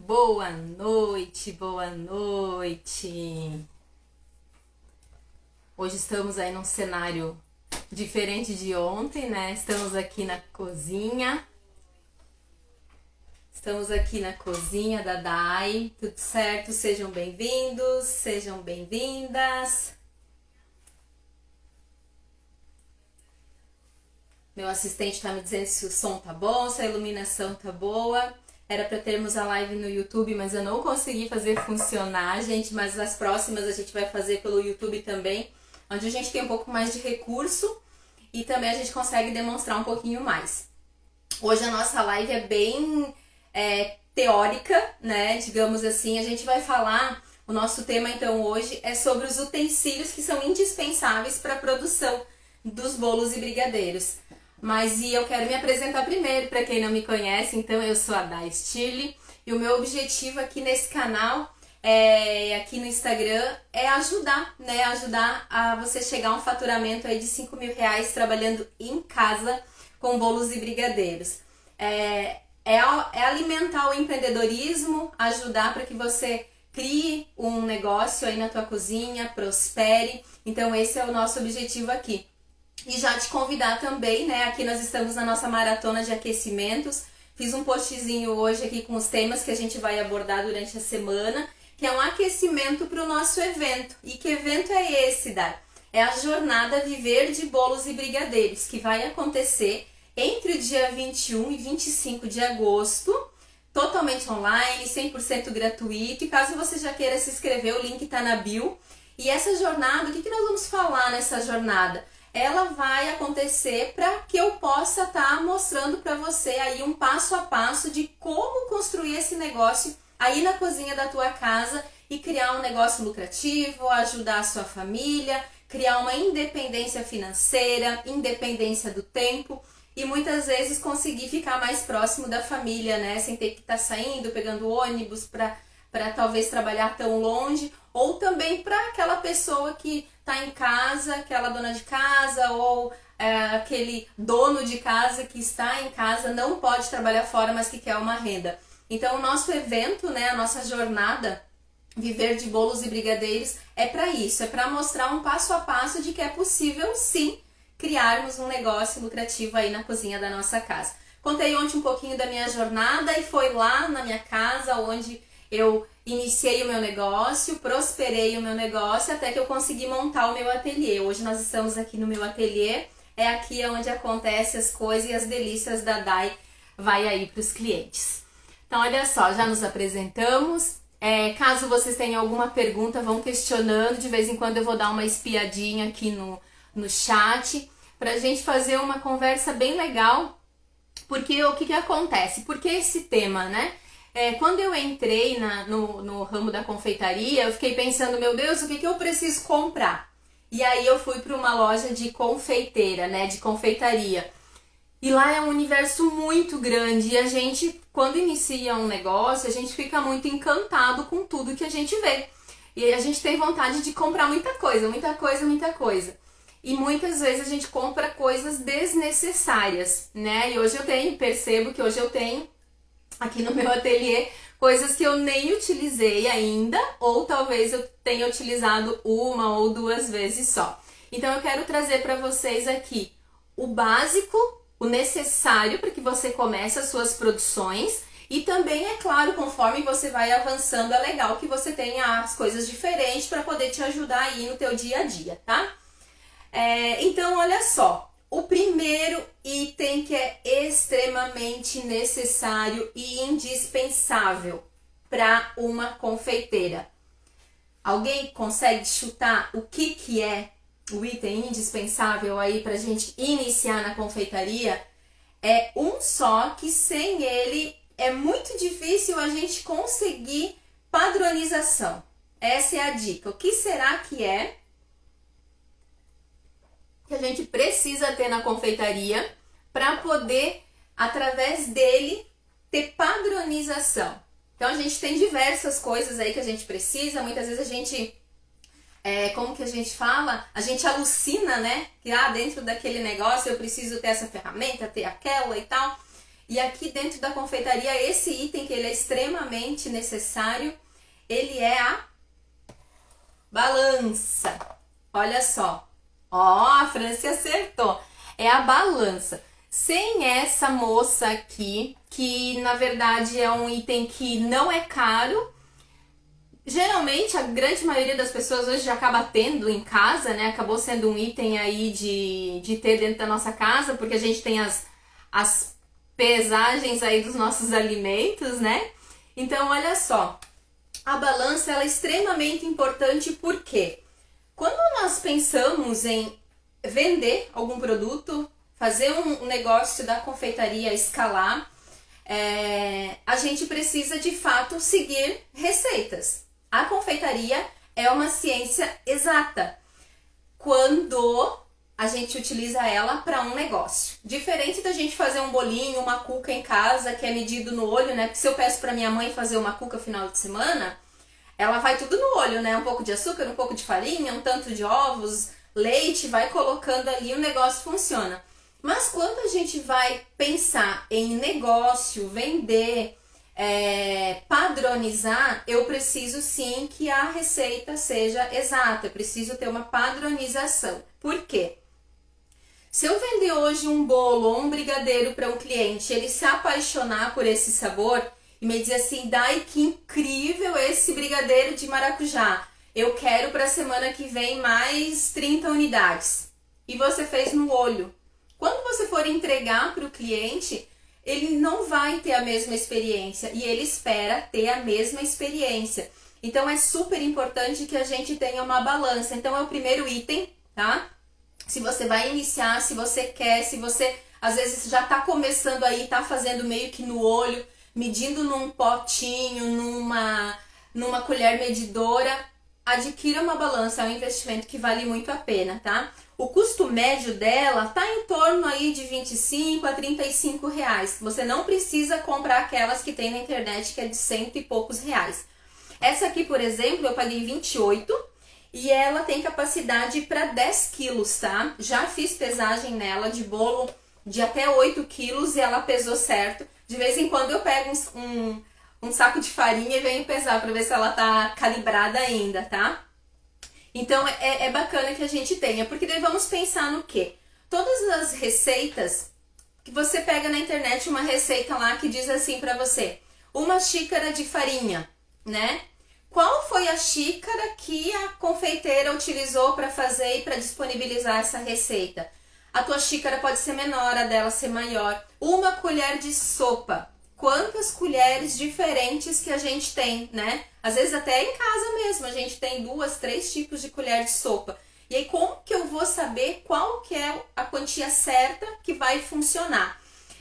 Boa noite, boa noite. Hoje estamos aí num cenário diferente de ontem, né? Estamos aqui na cozinha. Estamos aqui na cozinha da Dai. Tudo certo? Sejam bem-vindos, sejam bem-vindas. Meu assistente tá me dizendo se o som tá bom, se a iluminação tá boa. Era para termos a live no YouTube, mas eu não consegui fazer funcionar, gente. Mas as próximas a gente vai fazer pelo YouTube também, onde a gente tem um pouco mais de recurso e também a gente consegue demonstrar um pouquinho mais. Hoje a nossa live é bem teórica, né? Digamos assim, a gente vai falar, o nosso tema então hoje é sobre os utensílios que são indispensáveis para a produção dos bolos e brigadeiros. Mas eu quero me apresentar primeiro, para quem não me conhece, então eu sou a Dai Stirle e o meu objetivo aqui nesse canal, aqui no Instagram, é ajudar, né? Ajudar a você chegar a um faturamento aí de R$5.000 trabalhando em casa com bolos e brigadeiros. É alimentar o empreendedorismo, ajudar para que você crie um negócio aí na tua cozinha, prospere. Então esse é o nosso objetivo aqui. E já te convidar também, né? Aqui nós estamos na nossa maratona de aquecimentos. Fiz um postzinho hoje aqui com os temas que a gente vai abordar durante a semana, que é um aquecimento para o nosso evento. E que evento é esse, Dai? É a jornada Viver de Bolos e Brigadeiros, que vai acontecer entre o dia 21 e 25 de agosto, totalmente online, 100% gratuito. E caso você já queira se inscrever, o link está na bio. E essa jornada, o que nós vamos falar nessa jornada? Ela vai acontecer para que eu possa estar mostrando para você aí um passo a passo de como construir esse negócio aí na cozinha da tua casa e criar um negócio lucrativo, ajudar a sua família, criar uma independência financeira, independência do tempo e muitas vezes conseguir ficar mais próximo da família, né? Sem ter que estar saindo, pegando ônibus para talvez trabalhar tão longe, ou também para aquela pessoa que está em casa, aquela dona de casa ou aquele dono de casa que está em casa, não pode trabalhar fora, mas que quer uma renda. Então o nosso evento, né, a nossa jornada Viver de Bolos e Brigadeiros é para isso, é para mostrar um passo a passo de que é possível sim criarmos um negócio lucrativo aí na cozinha da nossa casa. Contei ontem um pouquinho da minha jornada e foi lá na minha casa onde eu iniciei o meu negócio, prosperei o meu negócio até que eu consegui montar o meu ateliê. Hoje nós estamos aqui no meu ateliê, é aqui onde acontecem as coisas e as delícias da Dai vai aí para os clientes. Então olha só, já nos apresentamos. Caso vocês tenham alguma pergunta, vão questionando. De vez em quando eu vou dar uma espiadinha aqui no chat para a gente fazer uma conversa bem legal. Porque o que acontece? Porque esse tema, né? Quando eu entrei no ramo da confeitaria, eu fiquei pensando, meu Deus, o que eu preciso comprar? E aí eu fui para uma loja de confeiteira, né, de confeitaria. E lá é um universo muito grande e a gente, quando inicia um negócio, a gente fica muito encantado com tudo que a gente vê. E a gente tem vontade de comprar muita coisa, muita coisa, muita coisa. E muitas vezes a gente compra coisas desnecessárias, né? E hoje percebo que hoje eu tenho aqui no meu ateliê coisas que eu nem utilizei ainda, ou talvez eu tenha utilizado uma ou duas vezes só. Então eu quero trazer para vocês aqui o básico, o necessário para que você comece as suas produções e também, é claro, conforme você vai avançando, é legal que você tenha as coisas diferentes para poder te ajudar aí no teu dia a dia, tá? Então olha só. O primeiro item que é extremamente necessário e indispensável para uma confeiteira. Alguém consegue chutar o que é o item indispensável aí para a gente iniciar na confeitaria? É um só que sem ele é muito difícil a gente conseguir padronização. Essa é a dica. O que será que é que a gente precisa ter na confeitaria para poder, através dele, ter padronização? Então a gente tem diversas coisas aí que a gente precisa, muitas vezes a gente, como que a gente fala? A gente alucina, né? Que dentro daquele negócio eu preciso ter essa ferramenta, ter aquela e tal. E aqui dentro da confeitaria, esse item que ele é extremamente necessário, ele é a balança. Olha só. Ó, a Franci acertou. É a balança. Sem essa moça aqui, que na verdade é um item que não é caro, geralmente a grande maioria das pessoas hoje já acaba tendo em casa, né? Acabou sendo um item aí de ter dentro da nossa casa, porque a gente tem as pesagens aí dos nossos alimentos, né? Então, olha só, a balança ela é extremamente importante porque quando nós pensamos em vender algum produto, fazer um negócio da confeitaria escalar, a gente precisa de fato seguir receitas. A confeitaria é uma ciência exata quando a gente utiliza ela para um negócio. Diferente da gente fazer um bolinho, uma cuca em casa, que é medido no olho, né? Porque se eu peço para minha mãe fazer uma cuca final de semana, ela vai tudo no olho, né? Um pouco de açúcar, um pouco de farinha, um tanto de ovos, leite, vai colocando ali e o negócio funciona. Mas quando a gente vai pensar em negócio, vender, padronizar, eu preciso sim que a receita seja exata, eu preciso ter uma padronização. Por quê? Se eu vender hoje um bolo ou um brigadeiro para um cliente, ele se apaixonar por esse sabor e me dizer assim, Dai, que incrível esse brigadeiro de maracujá, eu quero para a semana que vem mais 30 unidades. E você fez no olho. Quando você for entregar para o cliente, ele não vai ter a mesma experiência e ele espera ter a mesma experiência. Então é super importante que a gente tenha uma balança. Então é o primeiro item, tá? Se você vai iniciar, se você quer, se você às vezes já está começando aí, está fazendo meio que no olho, medindo num potinho, numa colher medidora, adquira uma balança, é um investimento que vale muito a pena, tá? O custo médio dela tá em torno aí de 25 a 35 reais. Você não precisa comprar aquelas que tem na internet que é de cento e poucos reais. Essa aqui, por exemplo, eu paguei 28 e ela tem capacidade para 10 quilos, tá? Já fiz pesagem nela de bolo de até 8 quilos e ela pesou certo. De vez em quando eu pego um saco de farinha e venho pesar para ver se ela tá calibrada ainda, tá? Então é bacana que a gente tenha, porque daí vamos pensar no quê? Todas as receitas que você pega na internet, uma receita lá que diz assim pra você, uma xícara de farinha, né? Qual foi a xícara que a confeiteira utilizou para fazer e para disponibilizar essa receita? A tua xícara pode ser menor, a dela ser maior. Uma colher de sopa. Quantas colheres diferentes que a gente tem, né? Às vezes até em casa mesmo, a gente tem 2, 3 tipos de colher de sopa. E aí como que eu vou saber qual que é a quantia certa que vai funcionar?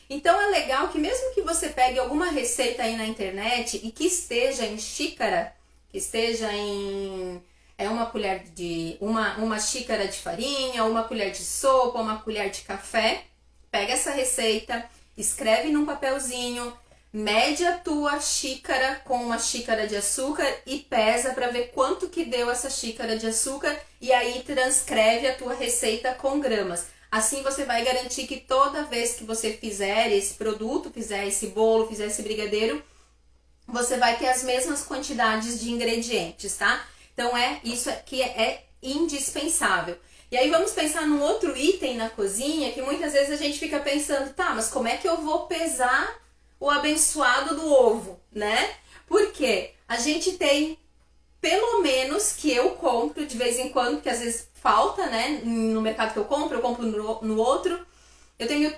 Então é legal que mesmo que você pegue alguma receita aí na internet e que esteja em xícara, que esteja em uma colher de uma xícara de farinha, uma colher de sopa, uma colher de café, pega essa receita, escreve num papelzinho, mede a tua xícara com uma xícara de açúcar e pesa para ver quanto que deu essa xícara de açúcar e aí transcreve a tua receita com gramas. Assim você vai garantir que toda vez que você fizer esse produto, fizer esse bolo, fizer esse brigadeiro, você vai ter as mesmas quantidades de ingredientes, tá? Então isso aqui é indispensável. E aí vamos pensar num outro item na cozinha que muitas vezes a gente fica pensando, tá, mas como é que eu vou pesar o abençoado do ovo, né? Porque a gente tem, pelo menos que eu compro de vez em quando, porque às vezes falta, né? No mercado que eu compro no outro. Eu tenho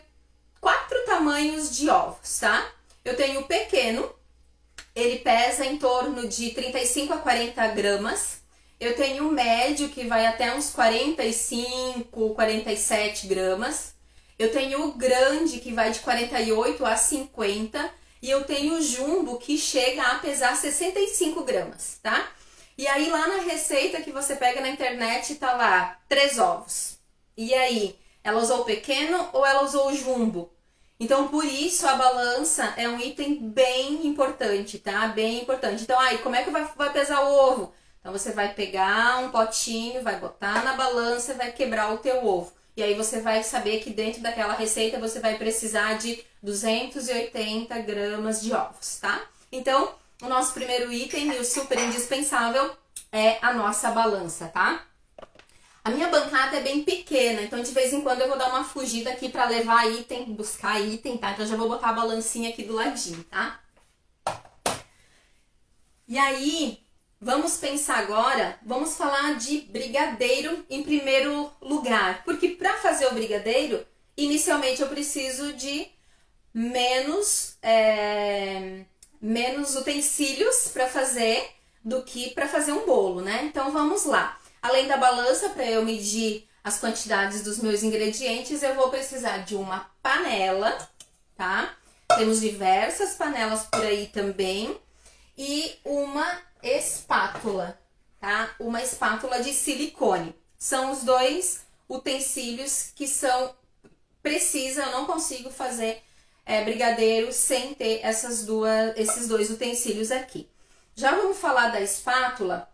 4 tamanhos de ovos, tá? Eu tenho o pequeno, ele pesa em torno de 35 a 40 gramas. Eu tenho o médio, que vai até uns 45, 47 gramas. Eu tenho o grande, que vai de 48 a 50. E eu tenho o jumbo, que chega a pesar 65 gramas, tá? E aí lá na receita que você pega na internet, tá lá 3 ovos. E aí, ela usou o pequeno ou ela usou o jumbo? Então, por isso, a balança é um item bem importante, tá? Bem importante. Então, aí, como é que vai pesar o ovo? Então, você vai pegar um potinho, vai botar na balança e vai quebrar o teu ovo. E aí você vai saber que dentro daquela receita você vai precisar de 280 gramas de ovos, tá? Então, o nosso primeiro item e o super indispensável é a nossa balança, tá? A minha bancada é bem pequena, então de vez em quando eu vou dar uma fugida aqui pra levar item, buscar item, tá? Então eu já vou botar a balancinha aqui do ladinho, tá? E aí, vamos pensar agora, vamos falar de brigadeiro em primeiro lugar. Porque para fazer o brigadeiro, inicialmente eu preciso de menos utensílios para fazer do que para fazer um bolo, né? Então vamos lá. Além da balança, para eu medir as quantidades dos meus ingredientes, eu vou precisar de uma panela, tá? Temos diversas panelas por aí também. E uma espátula, tá? Uma espátula de silicone. São os dois utensílios que eu não consigo fazer brigadeiro sem ter esses dois utensílios aqui. Já vamos falar da espátula,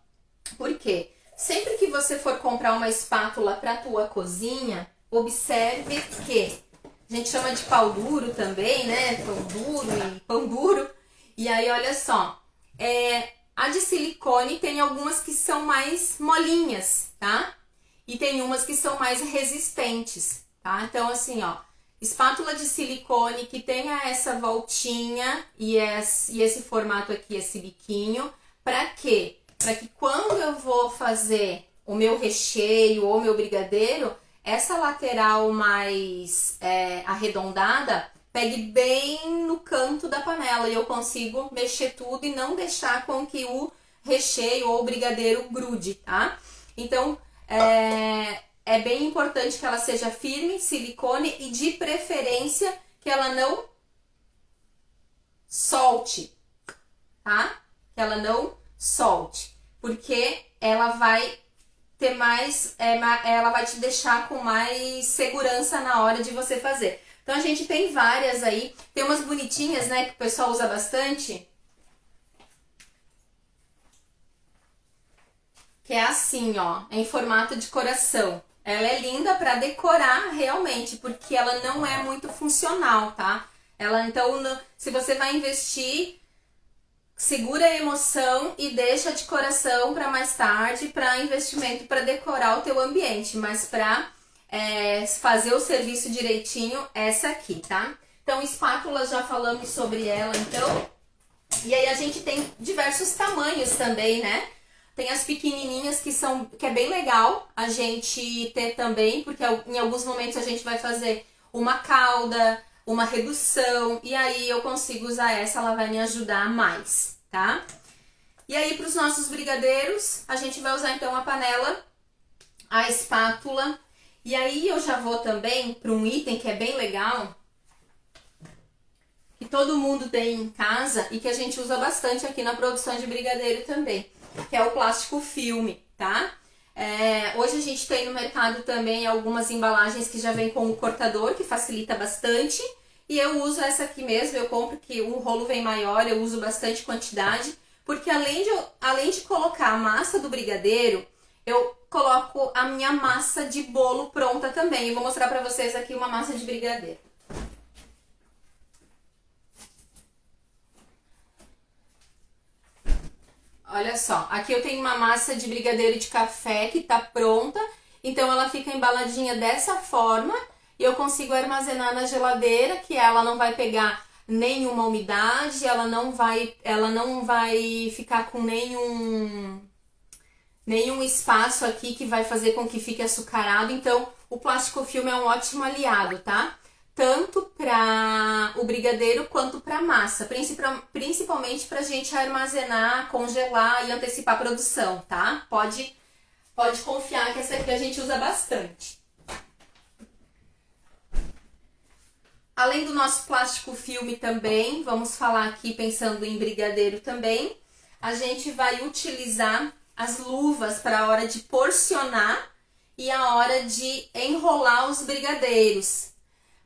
porque sempre que você for comprar uma espátula para tua cozinha, observe que a gente chama de pau duro também, né? Pão duro e pão duro. E aí, olha só, a de silicone tem algumas que são mais molinhas, tá? E tem umas que são mais resistentes, tá? Então, assim, ó, espátula de silicone que tenha essa voltinha e esse formato aqui, esse biquinho, pra quê? Pra que quando eu vou fazer o meu recheio ou meu brigadeiro, essa lateral mais arredondada pegue bem no canto da panela e eu consigo mexer tudo e não deixar com que o recheio ou o brigadeiro grude, tá? Então, é bem importante que ela seja firme, silicone e de preferência que ela não solte, tá? Que ela não solte, porque ela vai ter mais, ela vai te deixar com mais segurança na hora de você fazer. Então a gente tem várias aí, tem umas bonitinhas, né, que o pessoal usa bastante, que é assim, ó, em formato de coração. Ela é linda para decorar realmente, porque ela não é muito funcional, tá? Então, se você vai investir, segura a emoção e deixa de coração para mais tarde, para investimento para decorar o teu ambiente, mas para fazer o serviço direitinho, essa aqui, tá? Então, espátula, já falamos sobre ela, então. E aí a gente tem diversos tamanhos também, né? Tem as pequenininhas que é bem legal a gente ter também, porque em alguns momentos a gente vai fazer uma calda, uma redução, e aí eu consigo usar essa, ela vai me ajudar mais, tá? E aí para os nossos brigadeiros, a gente vai usar então a panela, a espátula, e aí eu já vou também para um item que é bem legal, que todo mundo tem em casa e que a gente usa bastante aqui na produção de brigadeiro também, que é o plástico filme, tá? Hoje a gente tem no mercado também algumas embalagens que já vem com um cortador, que facilita bastante, e eu uso essa aqui mesmo, eu compro que o rolo vem maior, eu uso bastante quantidade, porque além de colocar a massa do brigadeiro, eu coloco a minha massa de bolo pronta também. Eu vou mostrar pra vocês aqui uma massa de brigadeiro. Olha só, aqui eu tenho uma massa de brigadeiro de café que tá pronta, então ela fica embaladinha dessa forma e eu consigo armazenar na geladeira, que ela não vai pegar nenhuma umidade, ela não vai ficar com nenhum espaço aqui que vai fazer com que fique açucarado. Então, o plástico filme é um ótimo aliado, tá? Tanto para o brigadeiro quanto para a massa, principalmente para a gente armazenar, congelar e antecipar a produção, tá? Pode confiar que essa aqui a gente usa bastante. Além do nosso plástico filme também, vamos falar aqui pensando em brigadeiro também, a gente vai utilizar as luvas para a hora de porcionar e a hora de enrolar os brigadeiros.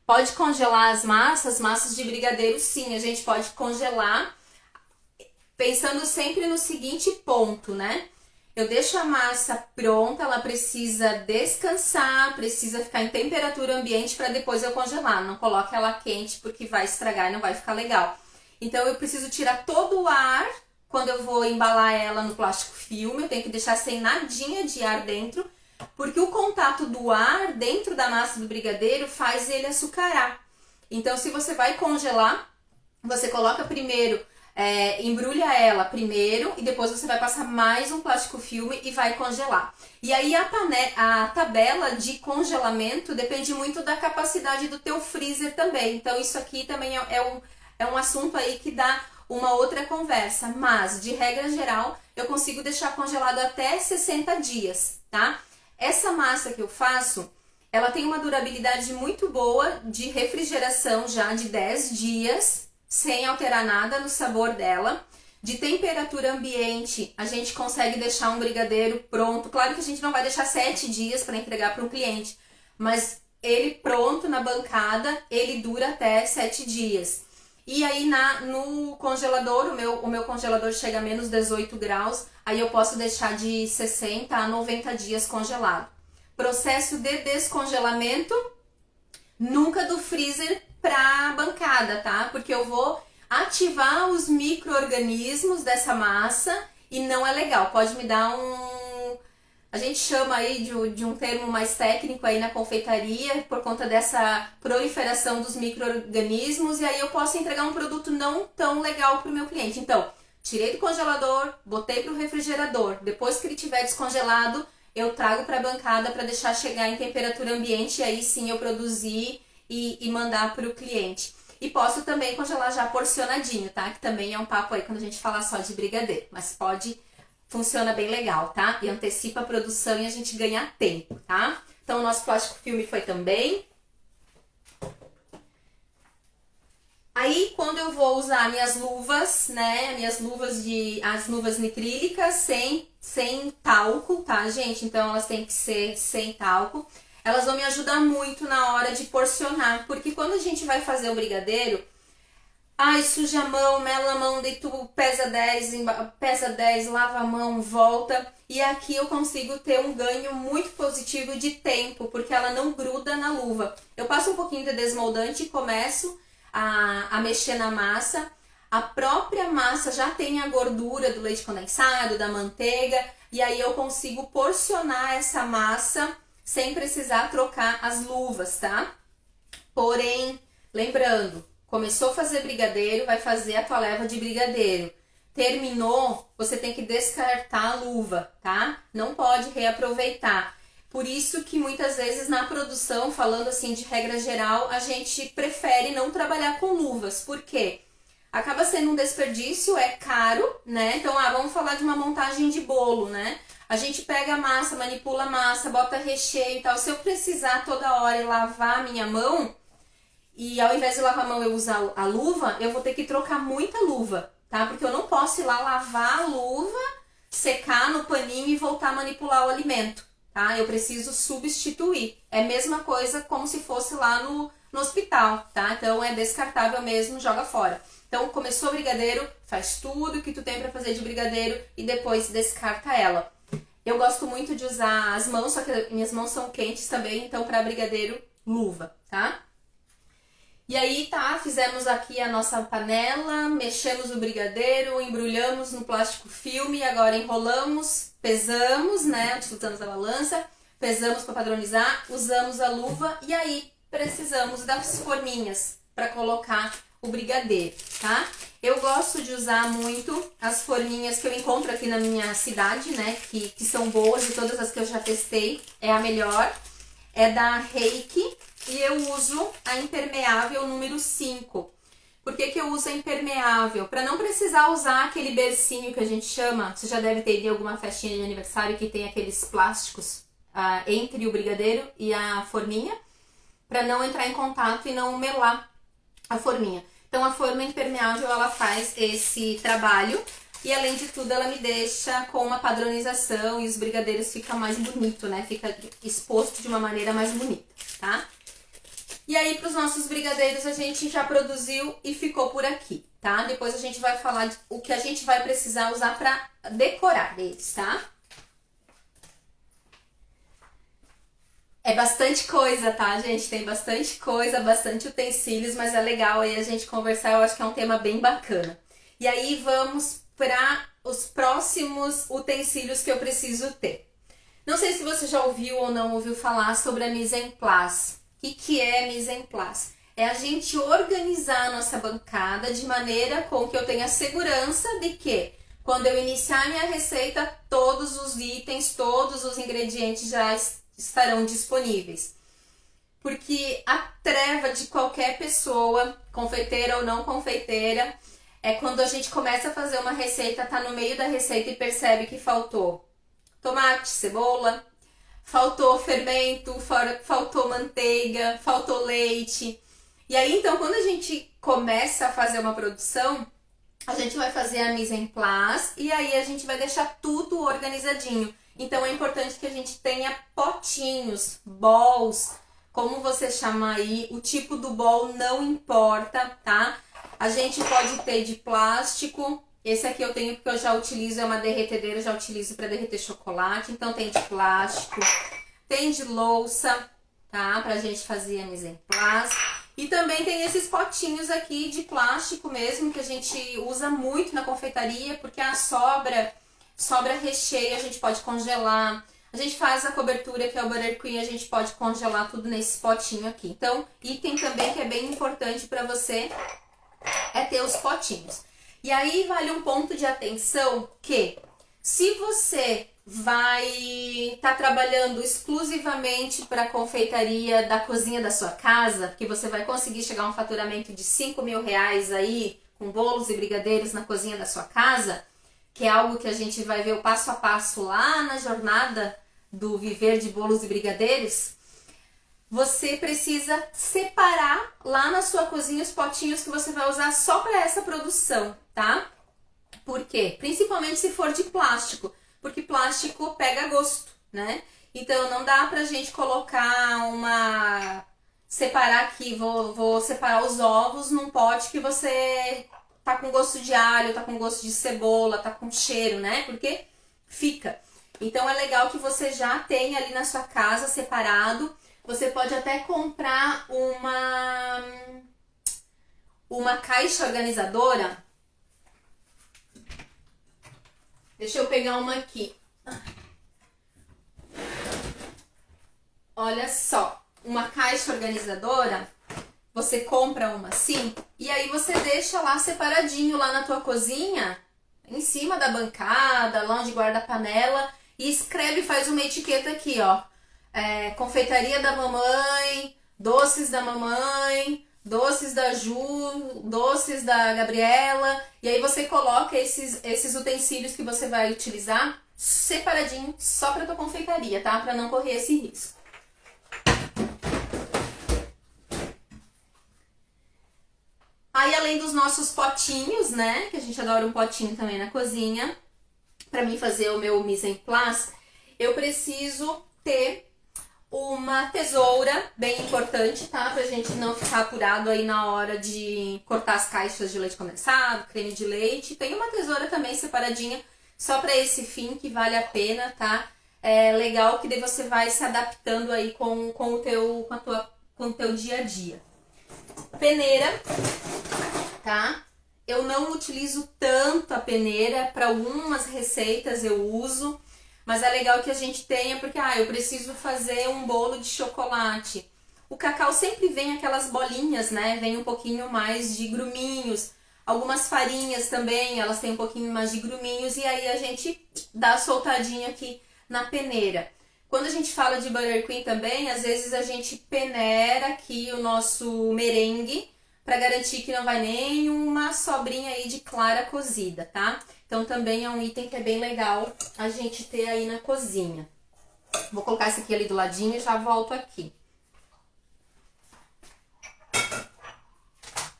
Pode congelar as massas de brigadeiro sim, a gente pode congelar, pensando sempre no seguinte ponto, né? Eu deixo a massa pronta, ela precisa descansar, precisa ficar em temperatura ambiente para depois eu congelar. Não coloque ela quente porque vai estragar e não vai ficar legal. Então eu preciso tirar todo o ar quando eu vou embalar ela no plástico filme. Eu tenho que deixar sem nadinha de ar dentro, porque o contato do ar dentro da massa do brigadeiro faz ele açucarar. Então se você vai congelar, você coloca primeiro, embrulha ela primeiro e depois você vai passar mais um plástico filme e vai congelar. E aí a tabela de congelamento depende muito da capacidade do teu freezer também. Então isso aqui também é um assunto aí que dá uma outra conversa. Mas, de regra geral, eu consigo deixar congelado até 60 dias, tá? Essa massa que eu faço, ela tem uma durabilidade muito boa de refrigeração já de 10 dias, sem alterar nada no sabor dela. De temperatura ambiente, a gente consegue deixar um brigadeiro pronto. Claro que a gente não vai deixar 7 dias para entregar para um cliente, mas ele pronto na bancada, ele dura até 7 dias. E aí no congelador, o meu congelador chega a menos 18 graus, aí eu posso deixar de 60 a 90 dias congelado. Processo de descongelamento, nunca do freezer para a bancada, tá? Porque eu vou ativar os micro-organismos dessa massa e não é legal. Pode me dar a gente chama aí de um termo mais técnico aí na confeitaria, por conta dessa proliferação dos micro-organismos, e aí eu posso entregar um produto não tão legal para o meu cliente. Então, tirei do congelador, botei para o refrigerador, depois que ele tiver descongelado, eu trago para a bancada para deixar chegar em temperatura ambiente, e aí sim eu produzir e mandar para o cliente. E posso também congelar já porcionadinho, tá? Que também é um papo aí quando a gente fala só de brigadeiro, mas funciona bem legal, tá? E antecipa a produção e a gente ganha tempo, tá? Então o nosso plástico filme foi também. Aí quando eu vou usar minhas luvas, né? As luvas nitrílicas sem talco, tá, gente? Então elas têm que ser sem talco. Elas vão me ajudar muito na hora de porcionar, porque quando a gente vai fazer o brigadeiro, suja a mão, mela a mão, daí tu pesa 10, lava a mão, volta. E aqui eu consigo ter um ganho muito positivo de tempo, porque ela não gruda na luva. Eu passo um pouquinho de desmoldante e começo a mexer na massa. A própria massa já tem a gordura do leite condensado, da manteiga, e aí eu consigo porcionar essa massa sem precisar trocar as luvas, tá? Porém, lembrando, começou a fazer brigadeiro, vai fazer a tua leva de brigadeiro. Terminou, você tem que descartar a luva, tá? Não pode reaproveitar. Por isso que muitas vezes na produção, falando assim de regra geral, a gente prefere não trabalhar com luvas. Por quê? Acaba sendo um desperdício, é caro, né? Então, vamos falar de uma montagem de bolo, né? A gente pega a massa, manipula a massa, bota recheio e tal. Se eu precisar toda hora lavar a minha mão, e ao invés de lavar a mão eu usar a luva, eu vou ter que trocar muita luva, tá? Porque eu não posso ir lá lavar a luva, secar no paninho e voltar a manipular o alimento, tá? Eu preciso substituir. É a mesma coisa como se fosse lá no hospital, tá? Então é descartável mesmo, joga fora. Então começou o brigadeiro, faz tudo que tu tem pra fazer de brigadeiro e depois descarta ela. Eu gosto muito de usar as mãos, só que minhas mãos são quentes também, então para brigadeiro, luva, tá? E aí, tá, fizemos aqui a nossa panela, mexemos o brigadeiro, embrulhamos no plástico filme, agora enrolamos, pesamos, né, utilizamos a balança, pesamos para padronizar, usamos a luva e aí precisamos das forminhas para colocar o brigadeiro, tá? Eu gosto de usar muito as forminhas que eu encontro aqui na minha cidade, né, que são boas, e todas as que eu já testei é a melhor, é da Reiki. E eu uso a impermeável número 5. Por que eu uso a impermeável? Para não precisar usar aquele bercinho que a gente chama. Você já deve ter ido em alguma festinha de aniversário que tem aqueles plásticos entre o brigadeiro e a forminha, para não entrar em contato e não melar a forminha. Então a forma impermeável, ela faz esse trabalho e além de tudo ela me deixa com uma padronização e os brigadeiros ficam mais bonito, né? Fica exposto de uma maneira mais bonita, tá? E aí, para os nossos brigadeiros, a gente já produziu e ficou por aqui, tá? Depois a gente vai falar o que a gente vai precisar usar para decorar eles, tá? É bastante coisa, tá, gente? Tem bastante coisa, bastante utensílios, mas é legal aí a gente conversar, eu acho que é um tema bem bacana. E aí vamos para os próximos utensílios que eu preciso ter. Não sei se você já ouviu ou não ouviu falar sobre a mise en place. O que é mise en place? É a gente organizar a nossa bancada de maneira com que eu tenha segurança de que quando eu iniciar minha receita, todos os itens, todos os ingredientes já estarão disponíveis. Porque a treva de qualquer pessoa, confeiteira ou não confeiteira, é quando a gente começa a fazer uma receita, tá no meio da receita e percebe que faltou tomate, cebola, faltou fermento, faltou manteiga, faltou leite. E aí, então, quando a gente começa a fazer uma produção, a gente vai fazer a mise en place e aí a gente vai deixar tudo organizadinho. Então, é importante que a gente tenha potinhos, bowls, como você chama aí, o tipo do bowl não importa, tá? A gente pode ter de plástico. Esse aqui eu tenho porque eu já utilizo, é uma derretedeira, já utilizo para derreter chocolate. Então tem de plástico, tem de louça, tá? Pra gente fazer a mise en place. E também tem esses potinhos aqui de plástico mesmo, que a gente usa muito na confeitaria, porque a sobra recheio, a gente pode congelar. A gente faz a cobertura, que é o buttercream, a gente pode congelar tudo nesse potinho aqui. Então, item também que é bem importante para você é ter os potinhos. E aí vale um ponto de atenção que se você vai estar trabalhando exclusivamente para a confeitaria da cozinha da sua casa, que você vai conseguir chegar a um faturamento de R$ 5.000 aí, com bolos e brigadeiros na cozinha da sua casa, que é algo que a gente vai ver o passo a passo lá na jornada do viver de bolos e brigadeiros, você precisa separar lá na sua cozinha os potinhos que você vai usar só para essa produção, tá? Por quê? Principalmente se for de plástico, porque plástico pega gosto, né? Então não dá pra gente colocar separar aqui, vou separar os ovos num pote que você tá com gosto de alho, tá com gosto de cebola, tá com cheiro, né? Porque fica. Então é legal que você já tenha ali na sua casa separado. Você pode até comprar uma caixa organizadora. Deixa eu pegar uma aqui. Olha só, uma caixa organizadora, você compra uma assim, e aí você deixa lá separadinho lá na tua cozinha, em cima da bancada, lá onde guarda a panela, e escreve, faz uma etiqueta aqui, ó. Confeitaria da mamãe, doces da mamãe, doces da Ju, doces da Gabriela, e aí você coloca esses utensílios que você vai utilizar separadinho só para tua confeitaria, tá? Para não correr esse risco. Aí além dos nossos potinhos, né, que a gente adora um potinho também na cozinha, para mim fazer o meu mise en place, eu preciso ter uma tesoura bem importante, tá? Pra gente não ficar apurado aí na hora de cortar as caixas de leite condensado, creme de leite. Tem uma tesoura também separadinha só pra esse fim, que vale a pena, tá? É legal que daí você vai se adaptando aí com o teu dia a dia. Peneira, tá? Eu não utilizo tanto a peneira, para algumas receitas eu uso. Mas é legal que a gente tenha, porque eu preciso fazer um bolo de chocolate. O cacau sempre vem aquelas bolinhas, né? Vem um pouquinho mais de gruminhos. Algumas farinhas também, elas têm um pouquinho mais de gruminhos. E aí a gente dá a soltadinha aqui na peneira. Quando a gente fala de buttercream também, às vezes a gente peneira aqui o nosso merengue para garantir que não vai nenhuma sobrinha aí de clara cozida, tá? Então também é um item que é bem legal a gente ter aí na cozinha. Vou colocar esse aqui ali do ladinho e já volto aqui.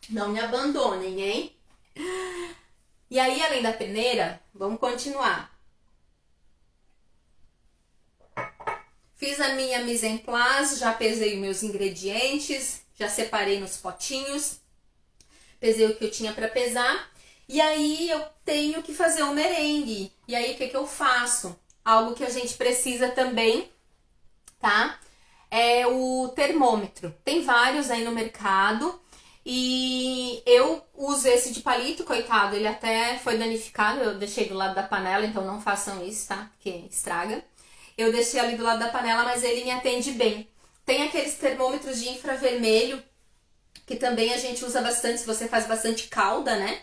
Não me abandonem, hein? E aí, além da peneira, vamos continuar. Fiz a minha mise en place, já pesei meus ingredientes, já separei nos potinhos, pesei o que eu tinha para pesar. E aí eu tenho que fazer um merengue. E aí o que eu faço? Algo que a gente precisa também, tá? é o termômetro. Tem vários aí no mercado e eu uso esse de palito, coitado, ele até foi danificado, eu deixei do lado da panela, então não façam isso, tá? Porque estraga. Eu deixei ali do lado da panela, mas ele me atende bem. Tem aqueles termômetros de infravermelho, que também a gente usa bastante, se você faz bastante calda, né?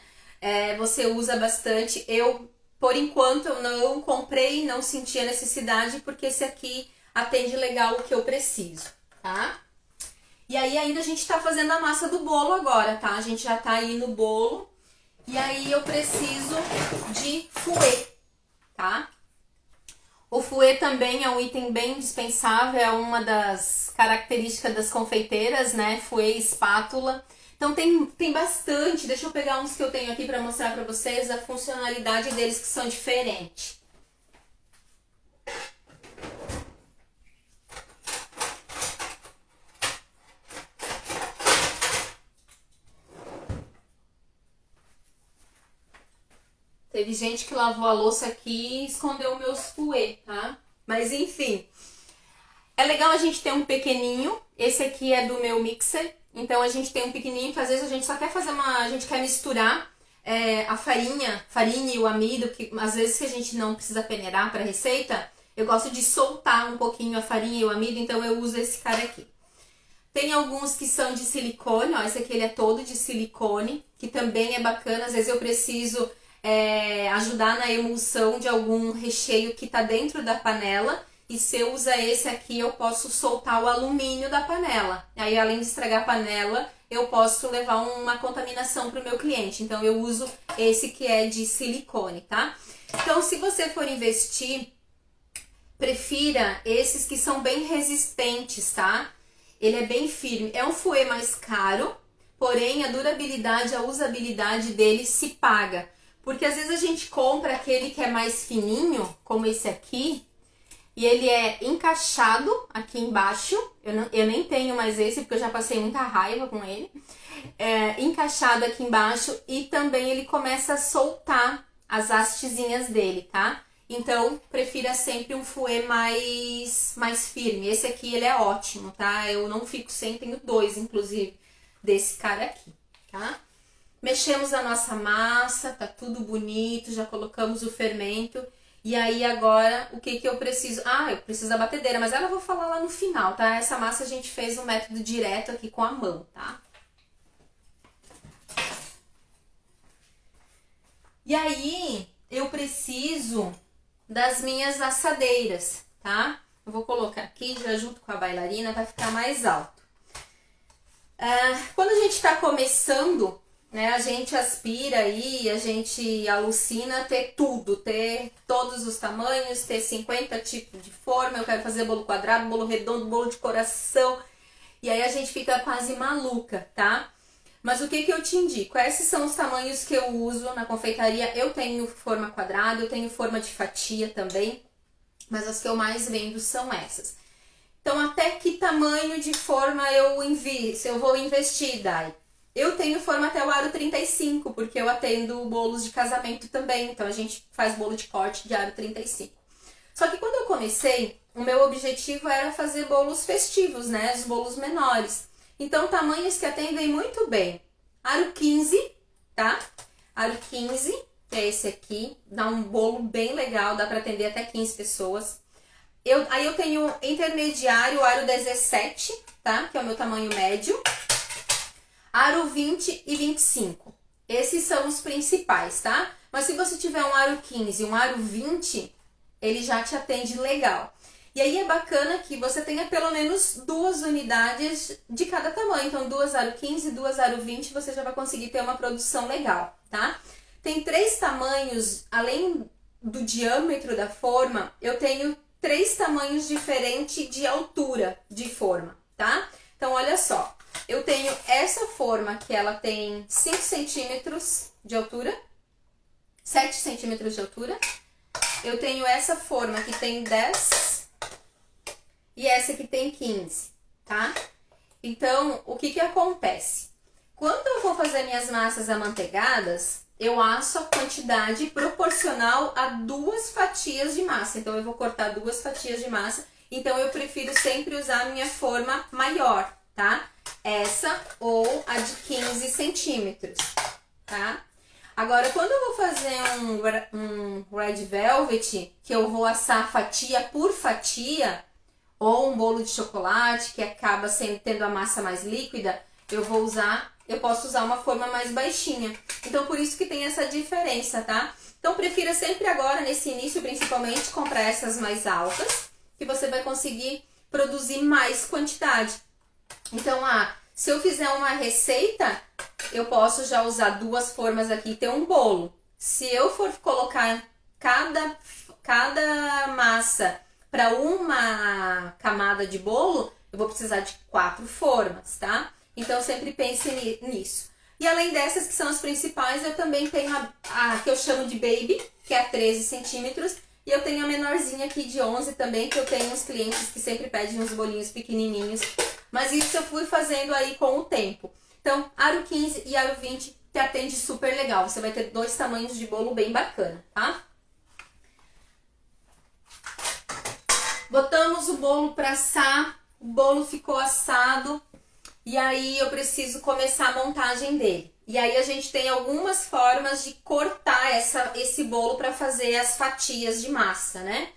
Você usa bastante. Eu, por enquanto, eu não comprei, não senti a necessidade, porque esse aqui atende legal o que eu preciso, tá? E aí ainda a gente tá fazendo a massa do bolo agora, tá? A gente já tá aí no bolo. E aí eu preciso de fouet, tá? O fouet também é um item bem indispensável, é uma das características das confeiteiras, né? Fouet e espátula. Então tem bastante, deixa eu pegar uns que eu tenho aqui para mostrar para vocês a funcionalidade deles que são diferentes. Teve gente que lavou a louça aqui e escondeu meus fouet, tá? Mas enfim, é legal a gente ter um pequenininho. Esse aqui é do meu mixer. Então a gente tem um pequenininho que às vezes a gente só quer fazer a gente quer misturar a farinha e o amido, que às vezes que a gente não precisa peneirar para receita, eu gosto de soltar um pouquinho a farinha e o amido, então eu uso esse cara aqui. Tem alguns que são de silicone, ó, esse aqui ele é todo de silicone, que também é bacana, às vezes eu preciso ajudar na emulsão de algum recheio que tá dentro da panela. E se eu usar esse aqui, eu posso soltar o alumínio da panela. Aí, além de estragar a panela, eu posso levar uma contaminação para o meu cliente. Então, eu uso esse que é de silicone, tá? Então, se você for investir, prefira esses que são bem resistentes, tá? Ele é bem firme. É um fouet mais caro, porém, a durabilidade, a usabilidade dele se paga. Porque, às vezes, a gente compra aquele que é mais fininho, como esse aqui, e ele é encaixado aqui embaixo. Eu nem tenho mais esse, porque eu já passei muita raiva com ele. Encaixado aqui embaixo e também ele começa a soltar as hastezinhas dele, tá? Então, prefira sempre um fouet mais firme. Esse aqui, ele é ótimo, tá? Eu não fico sem, tenho dois, inclusive, desse cara aqui, tá? Mexemos a nossa massa, tá tudo bonito, já colocamos o fermento. E aí agora, o que eu preciso? Eu preciso da batedeira, mas ela eu vou falar lá no final, tá? Essa massa a gente fez um método direto aqui com a mão, tá? E aí, eu preciso das minhas assadeiras, tá? Eu vou colocar aqui já junto com a bailarina, vai ficar mais alto. Quando a gente tá começando, né, a gente aspira aí, a gente alucina ter tudo, ter todos os tamanhos, ter 50 tipos de forma. Eu quero fazer bolo quadrado, bolo redondo, bolo de coração. E aí a gente fica quase maluca, tá? Mas o que eu te indico? Esses são os tamanhos que eu uso na confeitaria. Eu tenho forma quadrada, eu tenho forma de fatia também, mas as que eu mais vendo são essas. Então, até que tamanho de forma eu vou investir, Dai? Eu tenho forma até o aro 35, porque eu atendo bolos de casamento também. Então, a gente faz bolo de corte de aro 35. Só que quando eu comecei, o meu objetivo era fazer bolos festivos, né? Os bolos menores. Então, tamanhos que atendem muito bem. Aro 15, tá? Aro 15, que é esse aqui. Dá um bolo bem legal, dá para atender até 15 pessoas. Aí eu tenho intermediário, aro 17, tá? Que é o meu tamanho médio. Aro 20 e 25. Esses são os principais, tá? Mas se você tiver um aro 15 e um aro 20, ele já te atende legal. E aí é bacana que você tenha pelo menos 2 unidades de cada tamanho. Então, 2 aro 15, 2 aro 20, você já vai conseguir ter uma produção legal, tá? Tem 3 tamanhos, além do diâmetro da forma, eu tenho 3 tamanhos diferentes de altura de forma, tá? Então, olha só. Eu tenho essa forma que ela tem 5 centímetros de altura, 7 centímetros de altura. Eu tenho essa forma que tem 10 e essa que tem 15, tá? Então, o que acontece? Quando eu vou fazer minhas massas amanteigadas, eu asso a quantidade proporcional a 2 fatias de massa. Então, eu vou cortar 2 fatias de massa Então eu prefiro sempre usar a minha forma maior, tá? Essa ou a de 15 centímetros, tá? Agora, quando eu vou fazer um red velvet, que eu vou assar fatia por fatia, ou um bolo de chocolate que acaba tendo a massa mais líquida, eu posso usar uma forma mais baixinha. Então, por isso que tem essa diferença, tá? Então, prefira sempre agora, nesse início, principalmente, comprar essas mais altas, que você vai conseguir produzir mais quantidade. Então, se eu fizer uma receita, eu posso já usar duas formas aqui e ter um bolo. Se eu for colocar cada massa para uma camada de bolo, eu vou precisar de 4 formas, tá? Então, sempre pense nisso. E além dessas, que são as principais, eu também tenho a que eu chamo de baby, que é 13 centímetros. E eu tenho a menorzinha aqui de 11 também, que eu tenho uns clientes que sempre pedem uns bolinhos pequenininhos. Mas isso eu fui fazendo aí com o tempo. Então, aro 15 e aro 20 te atende super legal. Você vai ter 2 tamanhos de bolo bem bacana, tá? Botamos o bolo para assar, o bolo ficou assado e aí eu preciso começar a montagem dele. E aí a gente tem algumas formas de cortar esse bolo para fazer as fatias de massa, né?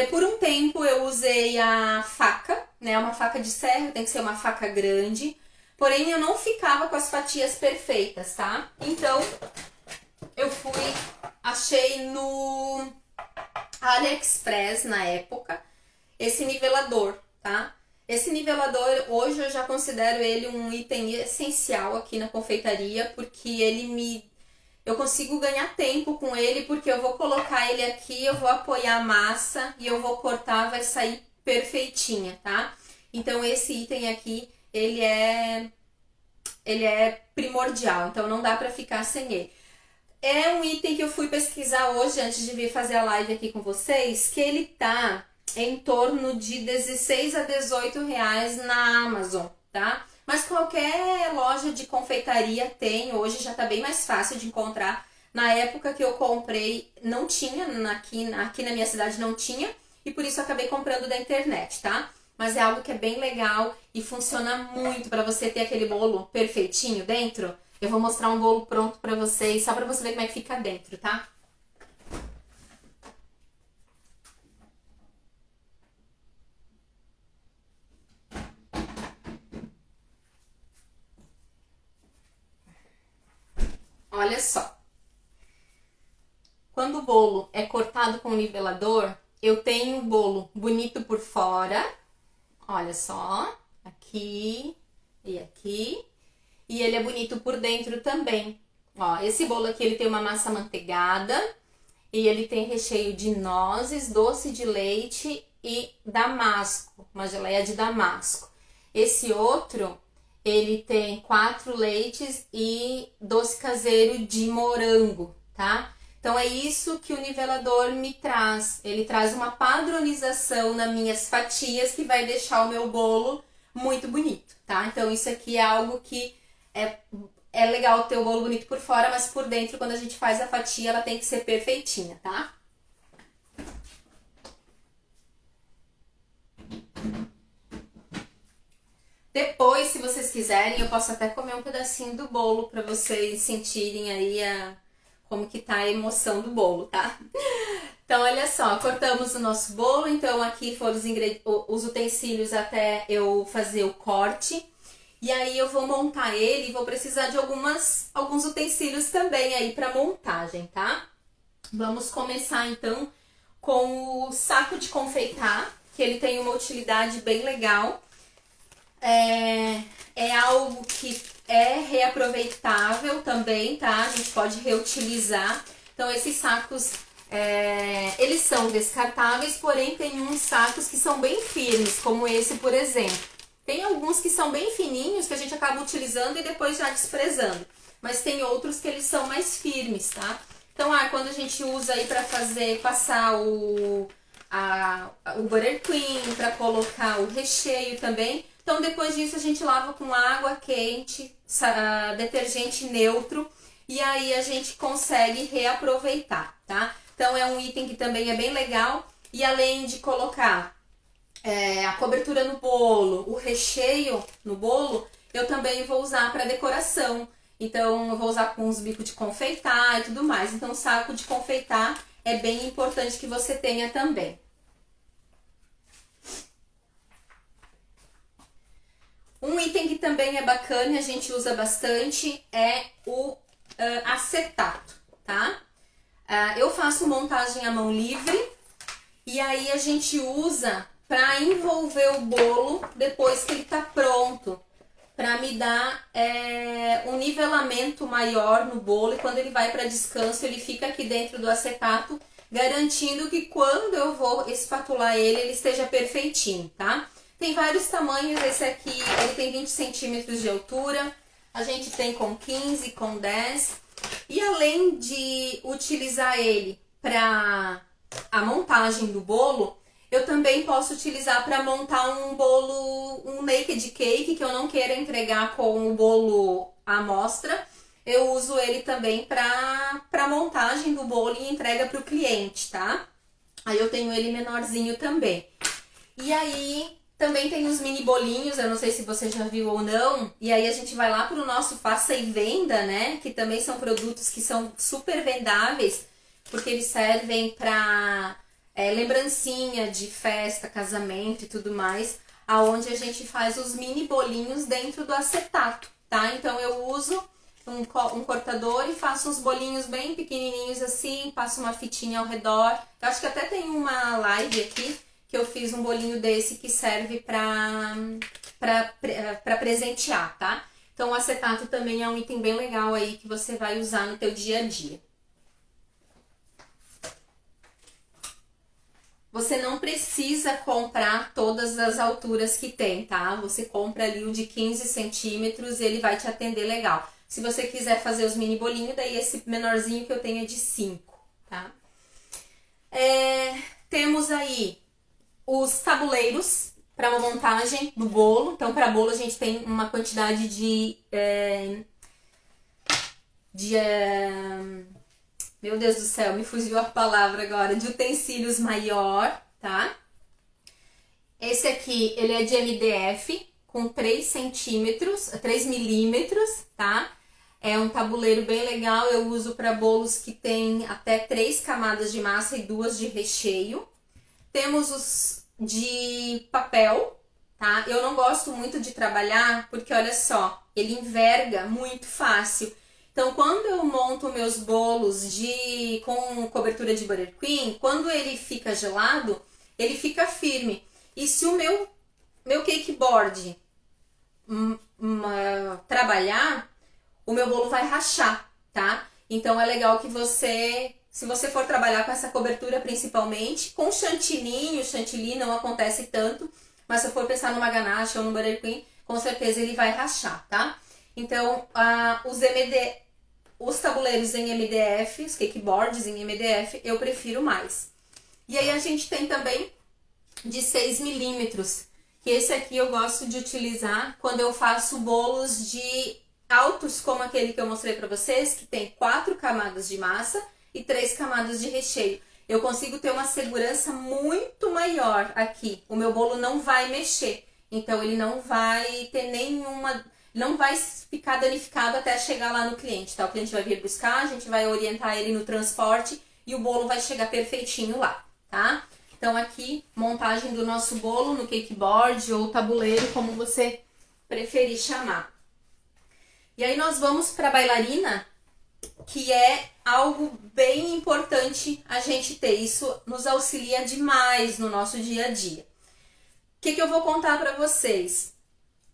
Por um tempo eu usei a faca, né? Uma faca de serra, tem que ser uma faca grande. Porém, eu não ficava com as fatias perfeitas, tá? Então, achei no AliExpress, na época, esse nivelador, tá? Esse nivelador, hoje eu já considero ele um item essencial aqui na confeitaria, porque eu consigo ganhar tempo com ele, porque eu vou colocar ele aqui, eu vou apoiar a massa e eu vou cortar, vai sair perfeitinha, tá? Então, esse item aqui, ele é primordial, então não dá pra ficar sem ele. É um item que eu fui pesquisar hoje, antes de vir fazer a live aqui com vocês, que ele tá em torno de 16 a 18 reais na Amazon, tá? Mas qualquer loja de confeitaria tem, hoje já tá bem mais fácil de encontrar. Na época que eu comprei, não tinha, aqui na minha cidade não tinha, e por isso eu acabei comprando da internet, tá? Mas é algo que é bem legal e funciona muito para você ter aquele bolo perfeitinho dentro. Eu vou mostrar um bolo pronto para vocês, só para você ver como é que fica dentro, tá? Olha só. Quando o bolo é cortado com o nivelador, eu tenho o bolo bonito por fora. Olha só, aqui e aqui. E ele é bonito por dentro também. Ó, esse bolo aqui, ele tem uma massa amanteigada. E ele tem recheio de nozes, doce de leite e damasco. Uma geleia de damasco. Esse outro, ele tem 4 leites e doce caseiro de morango, tá? Então, é isso que o nivelador me traz. Ele traz uma padronização nas minhas fatias que vai deixar o meu bolo muito bonito, tá? Então, isso aqui é algo que é legal ter o bolo bonito por fora, mas por dentro, quando a gente faz a fatia, ela tem que ser perfeitinha, tá? Depois, se vocês quiserem, eu posso até comer um pedacinho do bolo para vocês sentirem aí como que tá a emoção do bolo, tá? Então, olha só, cortamos o nosso bolo. Então, aqui foram os utensílios até eu fazer o corte. E aí, eu vou montar ele e vou precisar de alguns utensílios também aí para montagem, tá? Vamos começar, então, com o saco de confeitar, que ele tem uma utilidade bem legal. É algo que é reaproveitável também, tá? A gente pode reutilizar. Então, esses sacos, eles são descartáveis, porém tem uns sacos que são bem firmes, como esse, por exemplo. Tem alguns que são bem fininhos, que a gente acaba utilizando e depois já desprezando. Mas tem outros que eles são mais firmes, tá? Então, quando a gente usa aí pra passar o buttercream, pra colocar o recheio também. Então, depois disso, a gente lava com água quente, detergente neutro, e aí a gente consegue reaproveitar, tá? Então, é um item que também é bem legal, e além de colocar a cobertura no bolo, o recheio no bolo, eu também vou usar para decoração. Então, eu vou usar com os bicos de confeitar e tudo mais. Então, o saco de confeitar é bem importante que você tenha também. Um item que também é bacana e a gente usa bastante é o acetato, tá? Eu faço montagem à mão livre e aí a gente usa para envolver o bolo depois que ele tá pronto, para me dar um nivelamento maior no bolo, e quando ele vai para descanso ele fica aqui dentro do acetato, garantindo que quando eu vou espatular ele esteja perfeitinho, tá? Tem vários tamanhos, esse aqui ele tem 20 centímetros de altura, a gente tem com 15, com 10, e além de utilizar ele para a montagem do bolo, eu também posso utilizar para montar um bolo, um naked cake, que eu não queira entregar com o bolo à mostra. Eu uso ele também para montagem do bolo e entrega para o cliente, tá? Aí eu tenho ele menorzinho também. E aí também tem os mini bolinhos, eu não sei se você já viu ou não. E aí a gente vai lá pro nosso faça e venda, né? Que também são produtos que são super vendáveis, porque eles servem para lembrancinha de festa, casamento e tudo mais, aonde a gente faz os mini bolinhos dentro do acetato, tá? Então eu uso um cortador e faço uns bolinhos bem pequenininhos assim, passo uma fitinha ao redor. Eu acho que até tem uma live aqui que eu fiz um bolinho desse que serve para presentear, tá? Então o acetato também é um item bem legal aí que você vai usar no teu dia a dia. Você não precisa comprar todas as alturas que tem, tá? Você compra ali o de 15 centímetros e ele vai te atender legal. Se você quiser fazer os mini bolinhos, daí esse menorzinho que eu tenho é de 5, tá? Temos aí os tabuleiros para montagem do bolo. Então, para bolo a gente tem uma quantidade meu Deus do céu, me fugiu a palavra agora, de utensílios maior, tá? Esse aqui, ele é de MDF, com 3 centímetros, 3 milímetros, tá? É um tabuleiro bem legal, eu uso para bolos que tem até 3 camadas de massa e 2 de recheio. Temos os de papel, tá? Eu não gosto muito de trabalhar, porque olha só, ele enverga muito fácil. Então, quando eu monto meus bolos com cobertura de buttercream, quando ele fica gelado, ele fica firme. E se o meu cake board trabalhar, o meu bolo vai rachar, tá? Então, é legal que se você for trabalhar com essa cobertura principalmente, com chantilly não acontece tanto, mas se eu for pensar numa ganache ou no buttercream, com certeza ele vai rachar, tá? Então, os tabuleiros em MDF, os cake boards em MDF, eu prefiro mais. E aí a gente tem também de 6 milímetros, que esse aqui eu gosto de utilizar quando eu faço bolos de altos, como aquele que eu mostrei para vocês, que tem 4 camadas de massa e 3 camadas de recheio. Eu consigo ter uma segurança muito maior aqui. O meu bolo não vai mexer, então ele não vai ter não vai ficar danificado até chegar lá no cliente, tá? O cliente vai vir buscar, a gente vai orientar ele no transporte e o bolo vai chegar perfeitinho lá, tá? Então aqui, montagem do nosso bolo no cake board ou tabuleiro, como você preferir chamar. E aí nós vamos para a bailarina, que é algo bem importante a gente ter. Isso nos auxilia demais no nosso dia a dia. O que eu vou contar para vocês?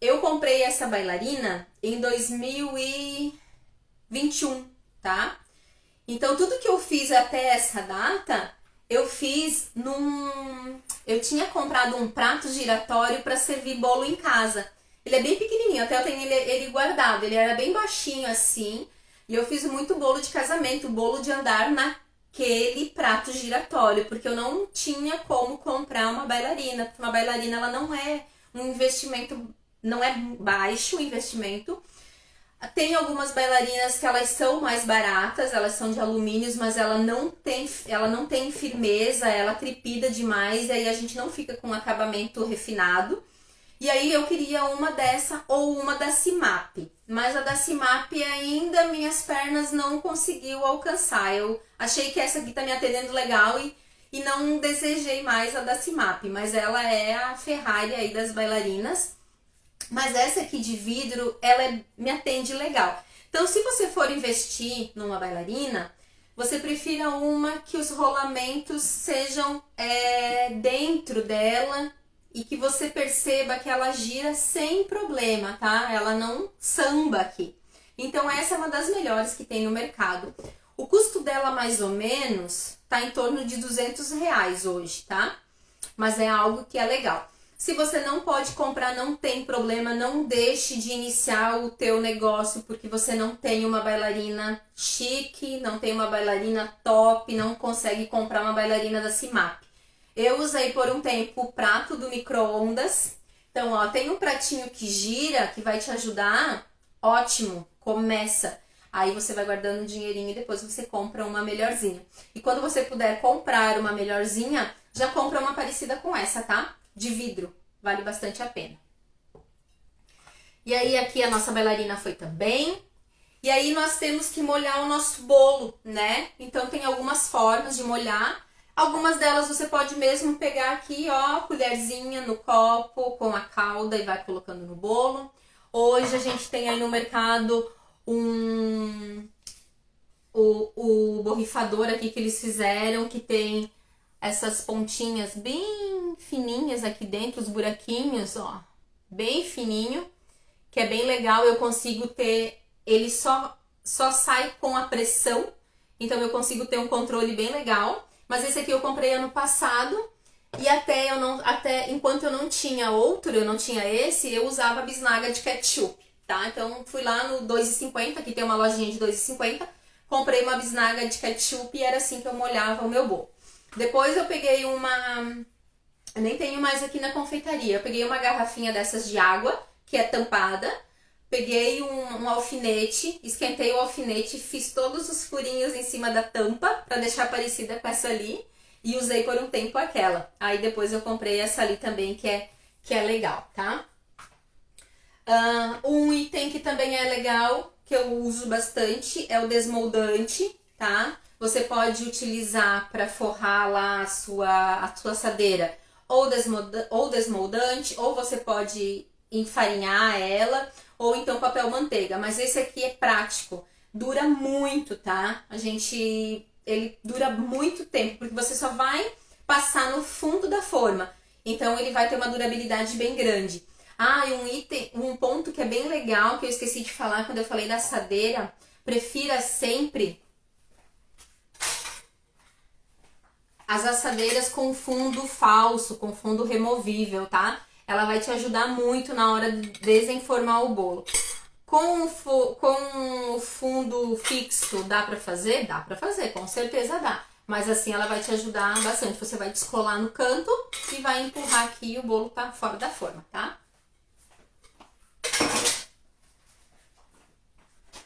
Eu comprei essa bailarina em 2021, tá? Então, tudo que eu fiz até essa data, eu fiz eu tinha comprado um prato giratório para servir bolo em casa. Ele é bem pequenininho, até eu tenho ele guardado. Ele era bem baixinho assim. E eu fiz muito bolo de casamento, bolo de andar naquele prato giratório, porque eu não tinha como comprar uma bailarina. Porque uma bailarina, ela não é um investimento, não é baixo o investimento. Tem algumas bailarinas que elas são mais baratas, elas são de alumínios, mas ela não tem firmeza, ela tripida demais, e aí a gente não fica com um acabamento refinado. E aí eu queria uma dessa ou uma da Cimap, mas a da Cimap ainda minhas pernas não conseguiu alcançar. Eu achei que essa aqui tá me atendendo legal e não desejei mais a da Cimap, mas ela é a Ferrari aí das bailarinas. Mas essa aqui de vidro, me atende legal. Então, se você for investir numa bailarina, você prefira uma que os rolamentos sejam dentro dela e que você perceba que ela gira sem problema, tá? Ela não samba aqui. Então, essa é uma das melhores que tem no mercado. O custo dela, mais ou menos, tá em torno de R$200 hoje, tá? Mas é algo que é legal. Se você não pode comprar, não tem problema, não deixe de iniciar o teu negócio porque você não tem uma bailarina chique, não tem uma bailarina top, não consegue comprar uma bailarina da Cimap. Eu usei por um tempo o prato do micro-ondas. Então, ó, tem um pratinho que gira, que vai te ajudar, ótimo, começa. Aí você vai guardando um dinheirinho e depois você compra uma melhorzinha. E quando você puder comprar uma melhorzinha, já compra uma parecida com essa, tá? De vidro, vale bastante a pena. E aí aqui a nossa bailarina foi também. E aí nós temos que molhar o nosso bolo, né? Então tem algumas formas de molhar. Algumas delas você pode mesmo pegar aqui, ó, colherzinha no copo com a calda e vai colocando no bolo. Hoje a gente tem aí no mercado o borrifador aqui que eles fizeram, que tem essas pontinhas bem fininhas aqui dentro, os buraquinhos, ó, bem fininho, que é bem legal. Eu consigo ter, ele só sai com a pressão, então eu consigo ter um controle bem legal. Mas esse aqui eu comprei ano passado e até enquanto eu não tinha outro, eu não tinha esse, eu usava bisnaga de ketchup, tá? Então fui lá no 2,50, aqui tem uma lojinha de 2,50, comprei uma bisnaga de ketchup e era assim que eu molhava o meu bolo. Depois eu peguei eu nem tenho mais aqui na confeitaria, eu peguei uma garrafinha dessas de água, que é tampada, peguei um alfinete, esquentei o alfinete, fiz todos os furinhos em cima da tampa, pra deixar parecida com essa ali, e usei por um tempo aquela. Aí depois eu comprei essa ali também, que é legal, tá? Um item que também é legal, que eu uso bastante, é o desmoldante, tá? Você pode utilizar para forrar lá a sua assadeira ou desmoldante, ou você pode enfarinhar ela, ou então papel manteiga. Mas esse aqui é prático, dura muito, tá? Ele dura muito tempo, porque você só vai passar no fundo da forma. Então ele vai ter uma durabilidade bem grande. E um ponto que é bem legal, que eu esqueci de falar quando eu falei da assadeira, prefira sempre as assadeiras com fundo falso, com fundo removível, tá? Ela vai te ajudar muito na hora de desenformar o bolo. Com o fundo fixo, dá pra fazer? Dá pra fazer, com certeza dá. Mas assim ela vai te ajudar bastante. Você vai descolar no canto e vai empurrar aqui e o bolo tá fora da forma, tá?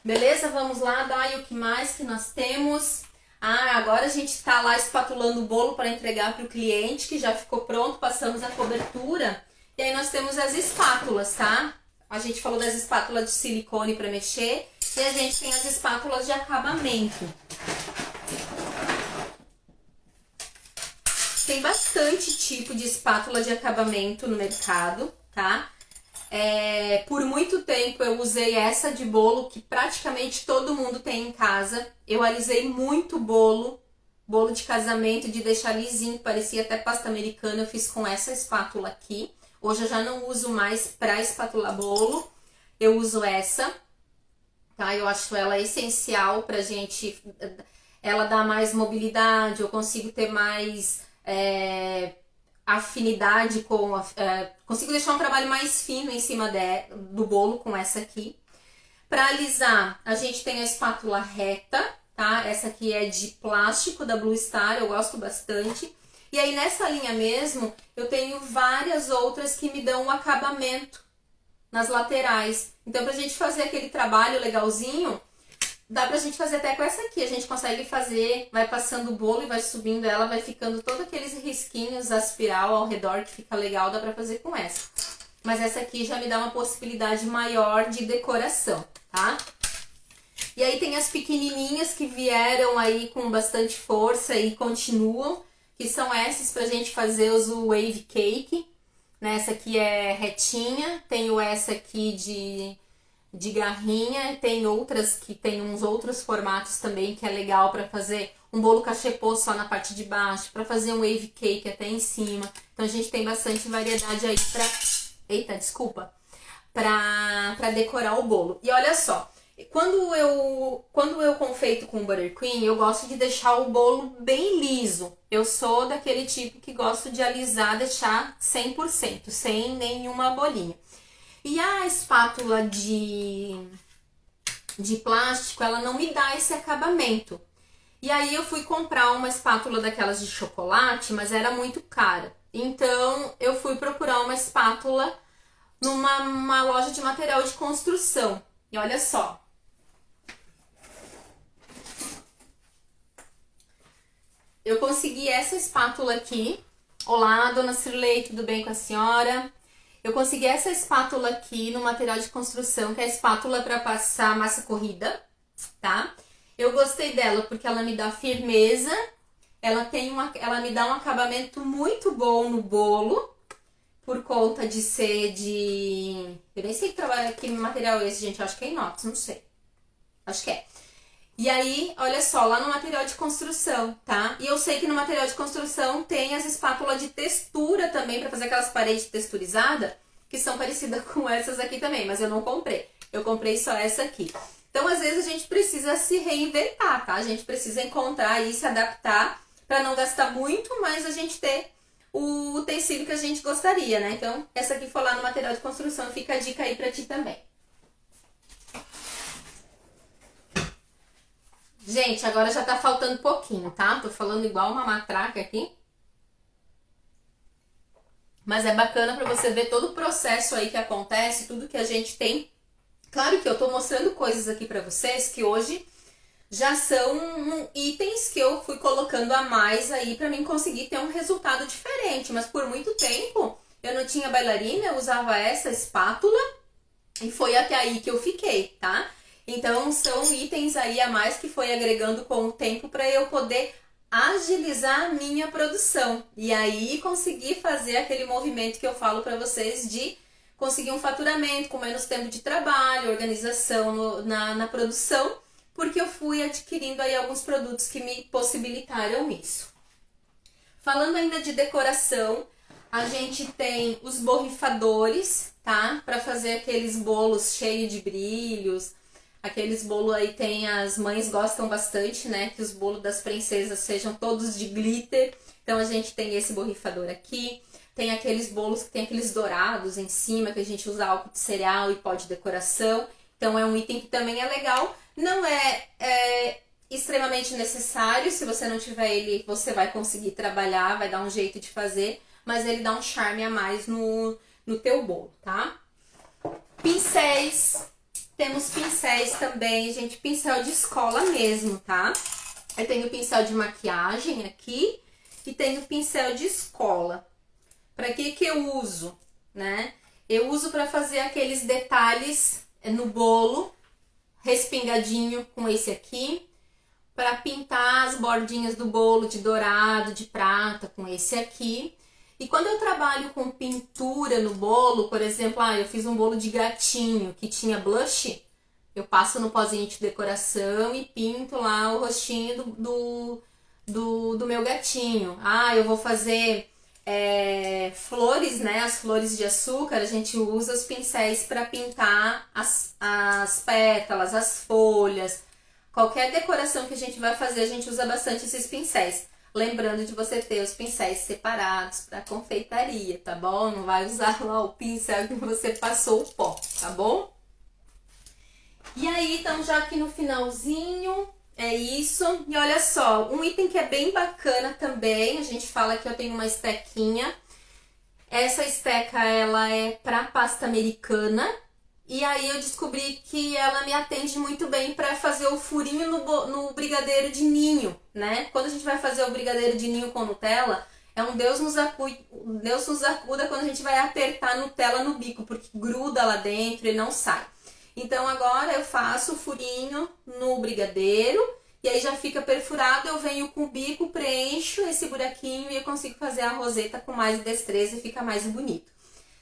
Beleza? Vamos lá, Dai, o que mais que nós temos? Agora a gente tá lá espatulando o bolo para entregar para o cliente, que já ficou pronto, passamos a cobertura. E aí nós temos as espátulas, tá? A gente falou das espátulas de silicone para mexer e a gente tem as espátulas de acabamento. Tem bastante tipo de espátula de acabamento no mercado, tá? Por muito tempo eu usei essa de bolo, que praticamente todo mundo tem em casa. Eu alisei muito bolo de casamento, de deixar lisinho, parecia até pasta americana, eu fiz com essa espátula aqui. Hoje eu já não uso mais para espatular bolo, eu uso essa, tá? Eu acho ela essencial pra gente, ela dá mais mobilidade, eu consigo ter mais afinidade consigo deixar um trabalho mais fino em cima do bolo com essa aqui. Para alisar, a gente tem a espátula reta, tá? Essa aqui é de plástico da Blue Star, eu gosto bastante. E aí nessa linha mesmo, eu tenho várias outras que me dão um acabamento nas laterais. Então, pra gente fazer aquele trabalho legalzinho, dá pra gente fazer até com essa aqui. A gente consegue fazer, vai passando o bolo e vai subindo ela, vai ficando todos aqueles risquinhos, a espiral ao redor que fica legal, dá pra fazer com essa. Mas essa aqui já me dá uma possibilidade maior de decoração, tá? E aí tem as pequenininhas que vieram aí com bastante força e continuam, que são essas pra gente fazer os wave cake. Né? Essa aqui é retinha, tenho essa aqui de garrinha, tem outras que tem uns outros formatos também que é legal pra fazer um bolo cachepô só na parte de baixo, pra fazer um wave cake até em cima. Então a gente tem bastante variedade aí pra... Eita, desculpa! Pra decorar o bolo. E olha só, quando eu confeito com buttercream, eu gosto de deixar o bolo bem liso. Eu sou daquele tipo que gosto de alisar, deixar 100%, sem nenhuma bolinha. E a espátula de plástico, ela não me dá esse acabamento. E aí eu fui comprar uma espátula daquelas de chocolate, mas era muito cara. Então eu fui procurar uma espátula numa loja de material de construção. E olha só. Eu consegui essa espátula aqui. Olá, dona Cirlei, tudo bem com a senhora? Eu consegui essa espátula aqui no material de construção, que é a espátula para passar massa corrida, tá? Eu gostei dela porque ela me dá firmeza, ela me dá um acabamento muito bom no bolo, por conta de ser de... Eu nem sei que material é esse, gente, eu acho que é inox, não sei. Acho que é. E aí, olha só, lá no material de construção, tá? E eu sei que no material de construção tem as espátulas de textura também, pra fazer aquelas paredes texturizadas, que são parecidas com essas aqui também, mas eu não comprei. Eu comprei só essa aqui. Então, às vezes, a gente precisa se reinventar, tá? A gente precisa encontrar e se adaptar pra não gastar muito, mas a gente ter o utensílio que a gente gostaria, né? Então, essa aqui foi lá no material de construção, fica a dica aí pra ti também. Gente, agora já tá faltando pouquinho, tá? Tô falando igual uma matraca aqui. Mas é bacana pra você ver todo o processo aí que acontece, tudo que a gente tem. Claro que eu tô mostrando coisas aqui pra vocês que hoje já são itens que eu fui colocando a mais aí pra mim conseguir ter um resultado diferente. Mas por muito tempo eu não tinha bailarina, eu usava essa espátula e foi até aí que eu fiquei, tá? Então, são itens aí a mais que foi agregando com o tempo para eu poder agilizar a minha produção. E aí, conseguir fazer aquele movimento que eu falo para vocês de conseguir um faturamento com menos tempo de trabalho, organização na produção, porque eu fui adquirindo aí alguns produtos que me possibilitaram isso. Falando ainda de decoração, a gente tem os borrifadores, tá? Para fazer aqueles bolos cheios de brilhos. Aqueles bolos aí tem, as mães gostam bastante, né? Que os bolos das princesas sejam todos de glitter. Então a gente tem esse borrifador aqui. Tem aqueles bolos que tem aqueles dourados em cima, que a gente usa álcool de cereal e pó de decoração. Então é um item que também é legal. Não é extremamente necessário. Se você não tiver ele, você vai conseguir trabalhar, vai dar um jeito de fazer. Mas ele dá um charme a mais no teu bolo, tá? Pincéis. Temos pincéis também, gente, pincel de escola mesmo, tá? Eu tenho pincel de maquiagem aqui e tenho pincel de escola. Pra que eu uso, né? Eu uso pra fazer aqueles detalhes no bolo, respingadinho com esse aqui. Pra pintar as bordinhas do bolo de dourado, de prata com esse aqui. E quando eu trabalho com pintura no bolo, por exemplo, eu fiz um bolo de gatinho que tinha blush, eu passo no pozinho de decoração e pinto lá o rostinho do meu gatinho. Eu vou fazer flores, né? As flores de açúcar, a gente usa os pincéis para pintar as pétalas, as folhas. Qualquer decoração que a gente vai fazer, a gente usa bastante esses pincéis. Lembrando de você ter os pincéis separados para confeitaria, tá bom? Não vai usar lá o pincel que você passou o pó, tá bom? E aí, então, já aqui no finalzinho, é isso. E olha só, um item que é bem bacana também, a gente fala que eu tenho uma estequinha. Essa esteca, ela é para pasta americana. E aí eu descobri que ela me atende muito bem para fazer o furinho no brigadeiro de ninho, né? Quando a gente vai fazer o brigadeiro de ninho com Nutella, é um Deus nos acuda quando a gente vai apertar Nutella no bico, porque gruda lá dentro e não sai. Então agora eu faço o furinho no brigadeiro e aí já fica perfurado, eu venho com o bico, preencho esse buraquinho e eu consigo fazer a roseta com mais destreza e fica mais bonito.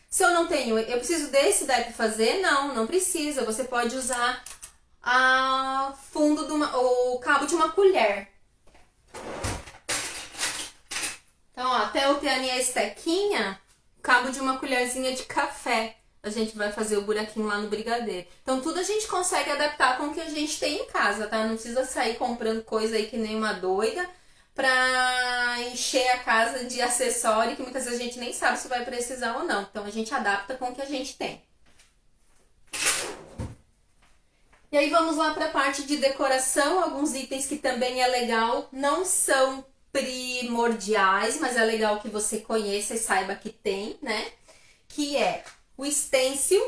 Se eu não tenho, eu preciso desse daí para fazer? Não, não precisa. Você pode usar o cabo de uma colher. Então, ó, até eu ter a minha estequinha, cabo de uma colherzinha de café. A gente vai fazer o buraquinho lá no brigadeiro. Então, tudo a gente consegue adaptar com o que a gente tem em casa, tá? Não precisa sair comprando coisa aí que nem uma doida pra encher a casa de acessório que muitas vezes a gente nem sabe se vai precisar ou não. Então, a gente adapta com o que a gente tem. E aí, vamos lá pra parte de decoração. Alguns itens que também é legal, não são primordiais, mas é legal que você conheça e saiba que tem, né? Que é o stencil.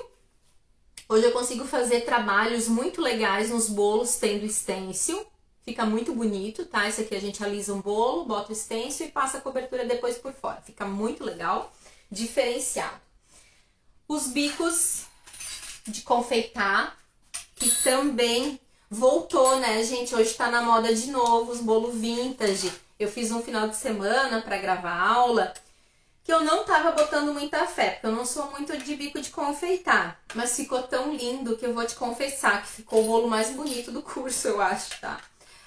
Hoje eu consigo fazer trabalhos muito legais nos bolos tendo stencil. Fica muito bonito, tá? Esse aqui a gente alisa um bolo, bota o stencil e passa a cobertura depois por fora. Fica muito legal, diferenciado. Os bicos de confeitar, que também voltou, né, gente? Hoje tá na moda de novo, os bolos vintage. Eu fiz um final de semana pra gravar aula, que eu não tava botando muita fé, porque eu não sou muito de bico de confeitar. Mas ficou tão lindo que eu vou te confessar que ficou o bolo mais bonito do curso, eu acho, tá?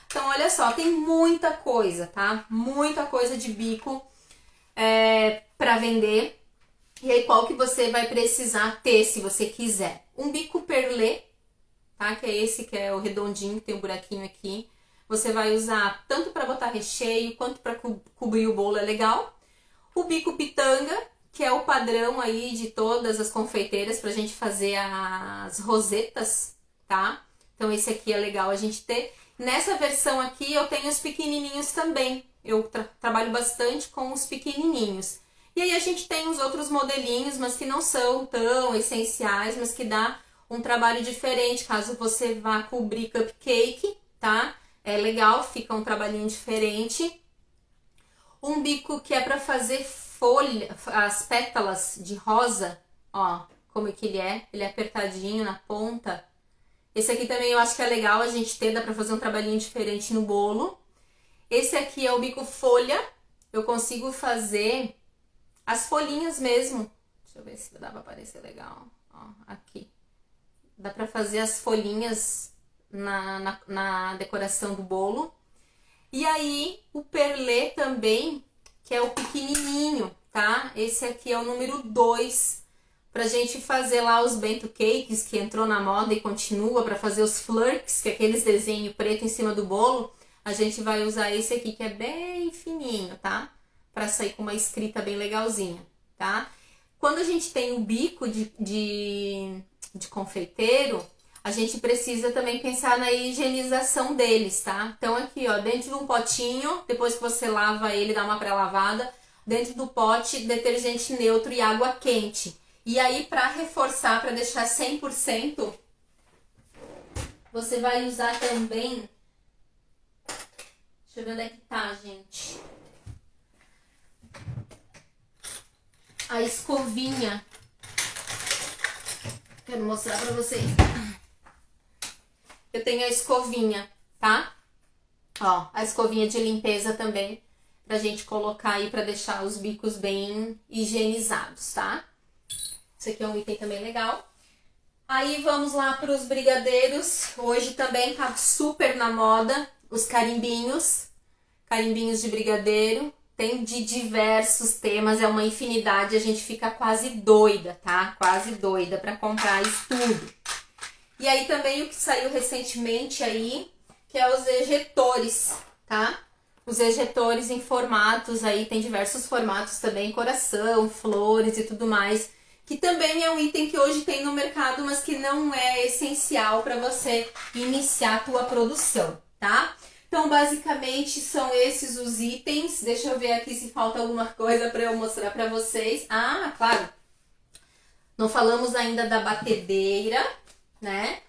Então, olha só, tem muita coisa, tá? Muita coisa de bico pra vender. E aí, qual que você vai precisar ter, se você quiser? Um bico perlê, tá? Que é esse que é o redondinho, que tem um buraquinho aqui. Você vai usar tanto para botar recheio, quanto para cobrir o bolo, é legal. O bico pitanga, que é o padrão aí de todas as confeiteiras pra gente fazer as rosetas, tá? Então esse aqui é legal a gente ter. Nessa versão aqui eu tenho os pequenininhos também. Eu trabalho bastante com os pequenininhos. E aí a gente tem os outros modelinhos, mas que não são tão essenciais, mas que dá um trabalho diferente, caso você vá cobrir cupcake, tá? É legal, fica um trabalhinho diferente. Um bico que é para fazer folha, as pétalas de rosa, ó, como é que ele é apertadinho na ponta. Esse aqui também eu acho que é legal a gente ter, dá para fazer um trabalhinho diferente no bolo. Esse aqui é o bico folha, eu consigo fazer as folhinhas mesmo. Deixa eu ver se dá para aparecer legal, ó, aqui. Dá para fazer as folhinhas na decoração do bolo. E aí, o perlê também, que é o pequenininho, tá? Esse aqui é o número 2, pra gente fazer lá os bento cakes, que entrou na moda e continua, pra fazer os flirts, que é aqueles desenhos preto em cima do bolo. A gente vai usar esse aqui, que é bem fininho, tá? Pra sair com uma escrita bem legalzinha, tá? Quando a gente tem o bico de confeiteiro, a gente precisa também pensar na higienização deles, tá? Então aqui, ó, dentro de um potinho, depois que você lava ele, dá uma pré-lavada, dentro do pote, detergente neutro e água quente. E aí, pra reforçar, pra deixar 100%, você vai usar também... Deixa eu ver onde é que tá, gente. A escovinha. Quero mostrar pra vocês. Eu tenho a escovinha, tá? Ó, a escovinha de limpeza também, pra gente colocar aí pra deixar os bicos bem higienizados, tá? Esse aqui é um item também legal. Aí vamos lá pros brigadeiros. Hoje também tá super na moda os carimbinhos. Carimbinhos de brigadeiro. Tem de diversos temas, é uma infinidade. A gente fica quase doida, tá? Quase doida pra comprar isso tudo. E aí também o que saiu recentemente aí, que é os ejetores, tá? Os ejetores em formatos aí, tem diversos formatos também, coração, flores e tudo mais, que também é um item que hoje tem no mercado, mas que não é essencial para você iniciar a tua produção, tá? Então, basicamente, são esses os itens. Deixa eu ver aqui se falta alguma coisa para eu mostrar para vocês. Ah, claro. Não falamos ainda da batedeira, né?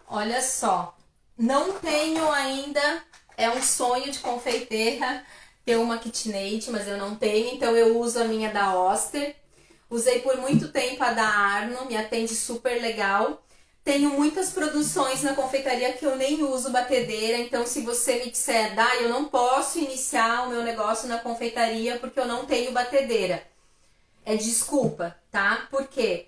Olha só. Não tenho ainda... É um sonho de confeiteira ter uma KitchenAid, mas eu não tenho. Então, eu uso a minha da Oster. Usei por muito tempo a da Arno. Me atende super legal. Tenho muitas produções na confeitaria que eu nem uso batedeira, então se você me disser, eu não posso iniciar o meu negócio na confeitaria porque eu não tenho batedeira. É desculpa, tá? Porque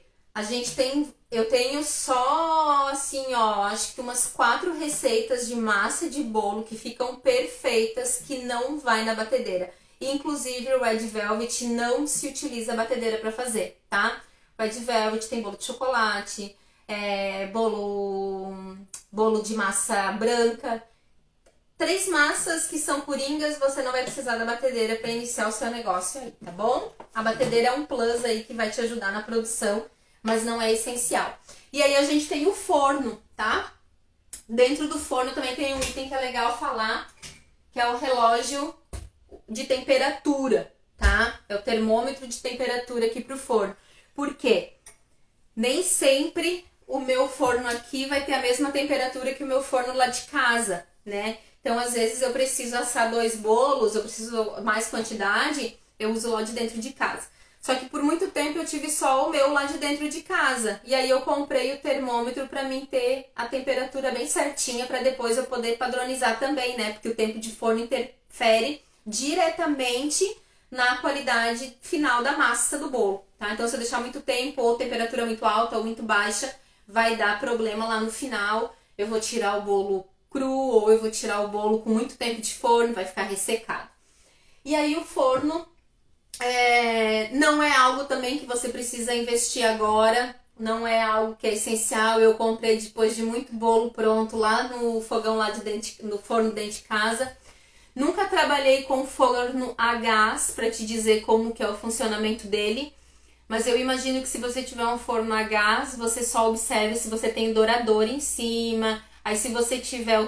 eu tenho só assim, ó, acho que umas 4 receitas de massa de bolo que ficam perfeitas, que não vai na batedeira. Inclusive o Red Velvet não se utiliza a batedeira para fazer, tá? O Red Velvet tem bolo de chocolate, bolo de massa branca. 3 massas que são coringas, você não vai precisar da batedeira para iniciar o seu negócio aí, tá bom? A batedeira é um plus aí que vai te ajudar na produção, mas não é essencial. E aí a gente tem o forno, tá? Dentro do forno também tem um item que é legal falar, que é o relógio de temperatura, tá? É o termômetro de temperatura aqui pro forno. Por quê? Nem sempre o meu forno aqui vai ter a mesma temperatura que o meu forno lá de casa, né? Então, às vezes eu preciso assar 2 bolos, eu preciso mais quantidade, eu uso lá de dentro de casa. Só que por muito tempo eu tive só o meu lá de dentro de casa. E aí eu comprei o termômetro para mim ter a temperatura bem certinha para depois eu poder padronizar também, né? Porque o tempo de forno interfere diretamente na qualidade final da massa do bolo, tá? Então, se eu deixar muito tempo, ou temperatura muito alta ou muito baixa, vai dar problema lá no final. Eu vou tirar o bolo cru, ou eu vou tirar o bolo com muito tempo de forno, vai ficar ressecado. E aí o forno não é algo também que você precisa investir agora, não é algo que é essencial. Eu comprei depois de muito bolo pronto lá no fogão lá de dentro, no forno dentro de casa. Nunca trabalhei com forno a gás para te dizer como que é o funcionamento dele, mas eu imagino que se você tiver um forno a gás, você só observe se você tem dourador em cima. Aí se você tiver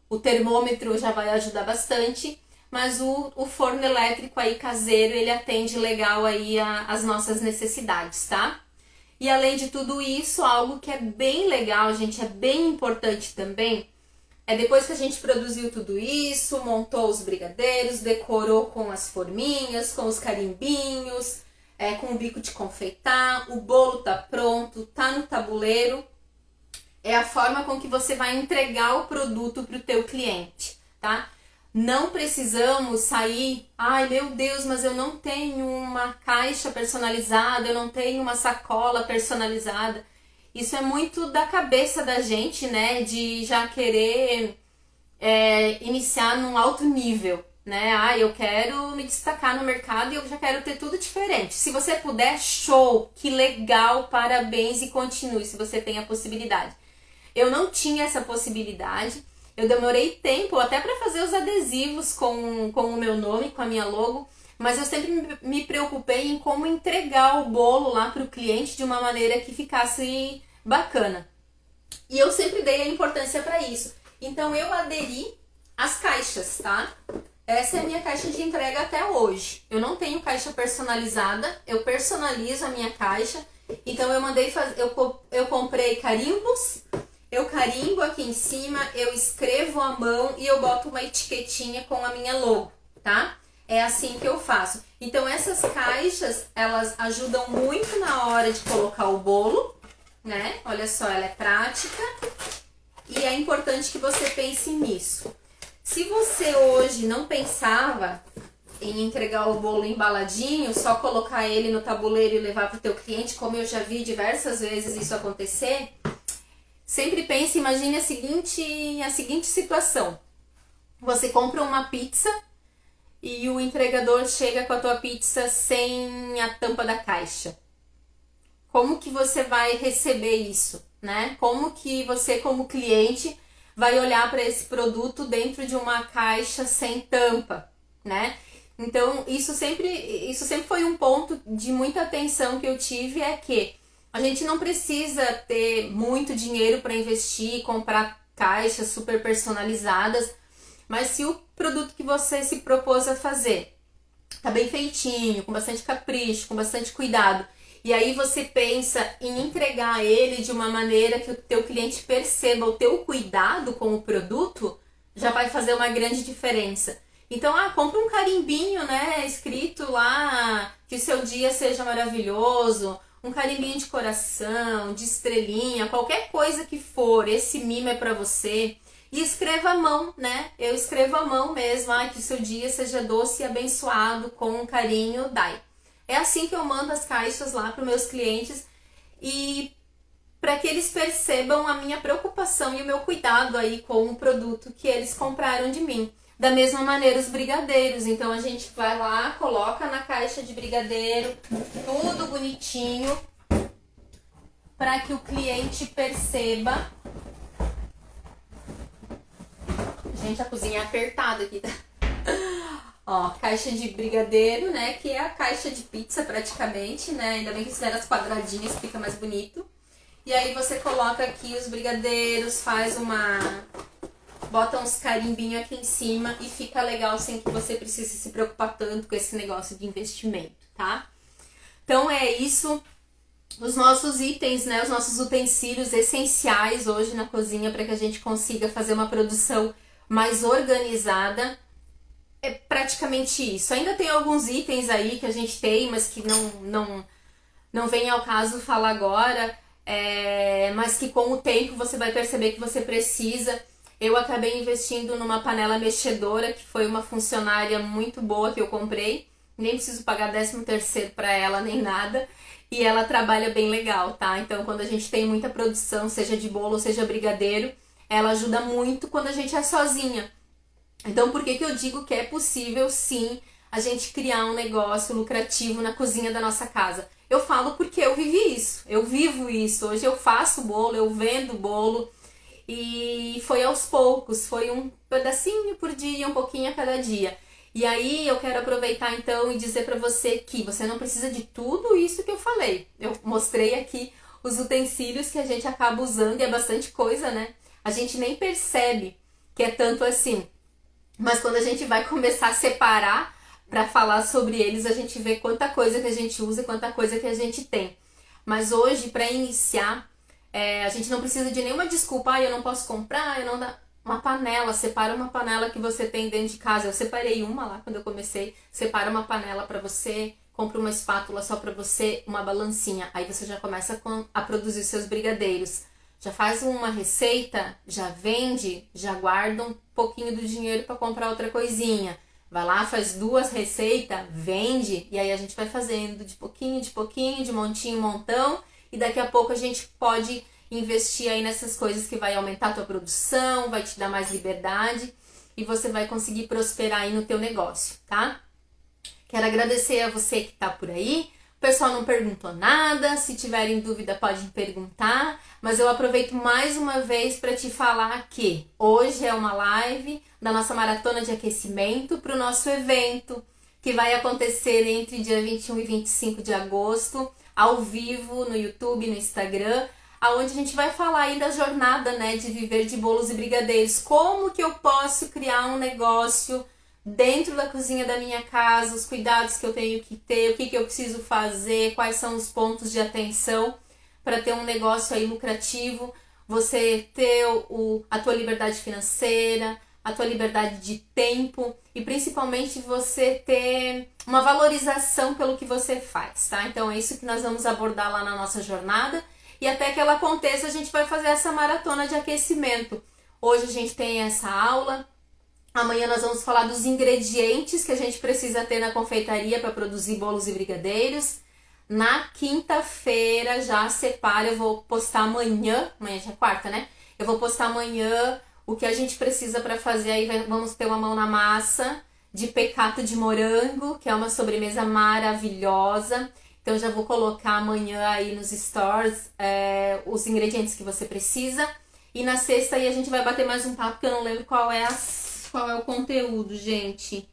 o termômetro já vai ajudar bastante, mas o forno elétrico aí caseiro, ele atende legal aí as nossas necessidades, tá? E além de tudo isso, algo que é bem legal, gente, é bem importante também, depois que a gente produziu tudo isso, montou os brigadeiros, decorou com as forminhas, com os carimbinhos, com o bico de confeitar, o bolo tá pronto, tá no tabuleiro. É a forma com que você vai entregar o produto para o teu cliente, tá? Não precisamos sair, ai meu Deus, mas eu não tenho uma caixa personalizada, eu não tenho uma sacola personalizada. Isso é muito da cabeça da gente, né? De já querer iniciar num alto nível, né? Eu quero me destacar no mercado e eu já quero ter tudo diferente. Se você puder, show, que legal, parabéns e continue se você tem a possibilidade. Eu não tinha essa possibilidade, eu demorei tempo até para fazer os adesivos com o meu nome, com a minha logo, mas eu sempre me preocupei em como entregar o bolo lá para o cliente de uma maneira que ficasse bacana. E eu sempre dei a importância para isso. Então eu aderi às caixas, tá? Essa é a minha caixa de entrega até hoje. Eu não tenho caixa personalizada, eu personalizo a minha caixa. Então eu mandei fazer, eu comprei carimbos. Eu carimbo aqui em cima, eu escrevo à mão e eu boto uma etiquetinha com a minha logo, tá? É assim que eu faço. Então essas caixas, elas ajudam muito na hora de colocar o bolo, né? Olha só, ela é prática e é importante que você pense nisso. Se você hoje não pensava em entregar o bolo embaladinho, só colocar ele no tabuleiro e levar para o teu cliente, como eu já vi diversas vezes isso acontecer, sempre pense, imagine a seguinte situação. Você compra uma pizza e o entregador chega com a tua pizza sem a tampa da caixa. Como que você vai receber isso, né? Como que você, como cliente, vai olhar para esse produto dentro de uma caixa sem tampa, né? Então, isso sempre foi um ponto de muita atenção que eu tive, é que a gente não precisa ter muito dinheiro para investir, comprar caixas super personalizadas, mas se o produto que você se propôs a fazer tá bem feitinho, com bastante capricho, com bastante cuidado, e aí você pensa em entregar ele de uma maneira que o teu cliente perceba o teu cuidado com o produto, já vai fazer uma grande diferença. Então, compra um carimbinho, né, escrito lá, que o seu dia seja maravilhoso, um carimbinho de coração, de estrelinha, qualquer coisa que for, esse mimo é pra você. E escreva à mão, né? Eu escrevo à mão mesmo, que o seu dia seja doce e abençoado, com carinho, Dai. É assim que eu mando as caixas lá para os meus clientes e para que eles percebam a minha preocupação e o meu cuidado aí com o produto que eles compraram de mim. Da mesma maneira os brigadeiros, então a gente vai lá, coloca na caixa de brigadeiro, tudo bonitinho, para que o cliente perceba. Gente, a cozinha é apertada aqui, tá? Ó, caixa de brigadeiro, né, que é a caixa de pizza praticamente, né, ainda bem que fizeram as quadradinhas, fica mais bonito. E aí você coloca aqui os brigadeiros, bota uns carimbinhos aqui em cima e fica legal sem que você precise se preocupar tanto com esse negócio de investimento, tá? Então é isso, os nossos itens, né, os nossos utensílios essenciais hoje na cozinha para que a gente consiga fazer uma produção mais organizada. É praticamente isso. Ainda tem alguns itens aí que a gente tem, mas que não vem ao caso falar agora, mas que com o tempo você vai perceber que você precisa. Eu acabei investindo numa panela mexedora, que foi uma funcionária muito boa que eu comprei. Nem preciso pagar 13º para ela, nem nada. E ela trabalha bem legal, tá? Então, quando a gente tem muita produção, seja de bolo, seja brigadeiro, ela ajuda muito quando a gente é sozinha. Então, por que eu digo que é possível, sim, a gente criar um negócio lucrativo na cozinha da nossa casa? Eu falo porque eu vivi isso, eu vivo isso. Hoje eu faço bolo, eu vendo bolo e foi aos poucos, foi um pedacinho por dia, um pouquinho a cada dia. E aí eu quero aproveitar então e dizer pra você que você não precisa de tudo isso que eu falei. Eu mostrei aqui os utensílios que a gente acaba usando e é bastante coisa, né? A gente nem percebe que é tanto assim. Mas quando a gente vai começar a separar para falar sobre eles, a gente vê quanta coisa que a gente usa e quanta coisa que a gente tem. Mas hoje, para iniciar, a gente não precisa de nenhuma desculpa. Eu não posso comprar, eu não dá. Uma panela, separa uma panela que você tem dentro de casa. Eu separei uma lá quando eu comecei. Separa uma panela para você, compra uma espátula só para você, uma balancinha. Aí você já começa a produzir seus brigadeiros. Já faz uma receita, já vende, já guarda um pouquinho do dinheiro para comprar outra coisinha. Vai lá, faz 2 receitas, vende, e aí a gente vai fazendo de pouquinho, de montinho em montão, e daqui a pouco a gente pode investir aí nessas coisas que vai aumentar a tua produção, vai te dar mais liberdade, e você vai conseguir prosperar aí no teu negócio, tá? Quero agradecer a você que tá por aí. O pessoal não perguntou nada, se tiverem dúvida podem perguntar, mas eu aproveito mais uma vez para te falar que hoje é uma live da nossa maratona de aquecimento para o nosso evento, que vai acontecer entre dia 21 e 25 de agosto, ao vivo no YouTube, no Instagram, aonde a gente vai falar aí da jornada, né, de viver de bolos e brigadeiros, como que eu posso criar um negócio dentro da cozinha da minha casa, os cuidados que eu tenho que ter, o que eu preciso fazer, quais são os pontos de atenção para ter um negócio aí lucrativo, você ter a tua liberdade financeira, a tua liberdade de tempo e principalmente você ter uma valorização pelo que você faz, tá? Então é isso que nós vamos abordar lá na nossa jornada e até que ela aconteça a gente vai fazer essa maratona de aquecimento. Hoje a gente tem essa aula. Amanhã nós vamos falar dos ingredientes que a gente precisa ter na confeitaria para produzir bolos e brigadeiros. Na quinta-feira já separa, eu vou postar amanhã já é quarta, né? Eu vou postar amanhã o que a gente precisa para fazer, aí vamos ter uma mão na massa de pecato de morango, que é uma sobremesa maravilhosa. Então já vou colocar amanhã aí nos stories os ingredientes que você precisa. E na sexta aí a gente vai bater mais um papo, que eu não lembro qual é o conteúdo, gente.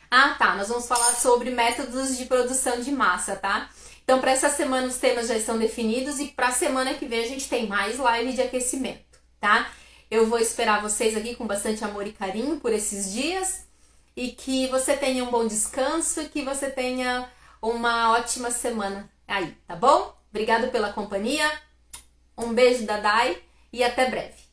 Ah, tá. Nós vamos falar sobre métodos de produção de massa, tá? Então, para essa semana os temas já estão definidos e para a semana que vem a gente tem mais live de aquecimento, tá? Eu vou esperar vocês aqui com bastante amor e carinho por esses dias e que você tenha um bom descanso e que você tenha uma ótima semana aí, tá bom? Obrigado pela companhia, um beijo da Dai e até breve.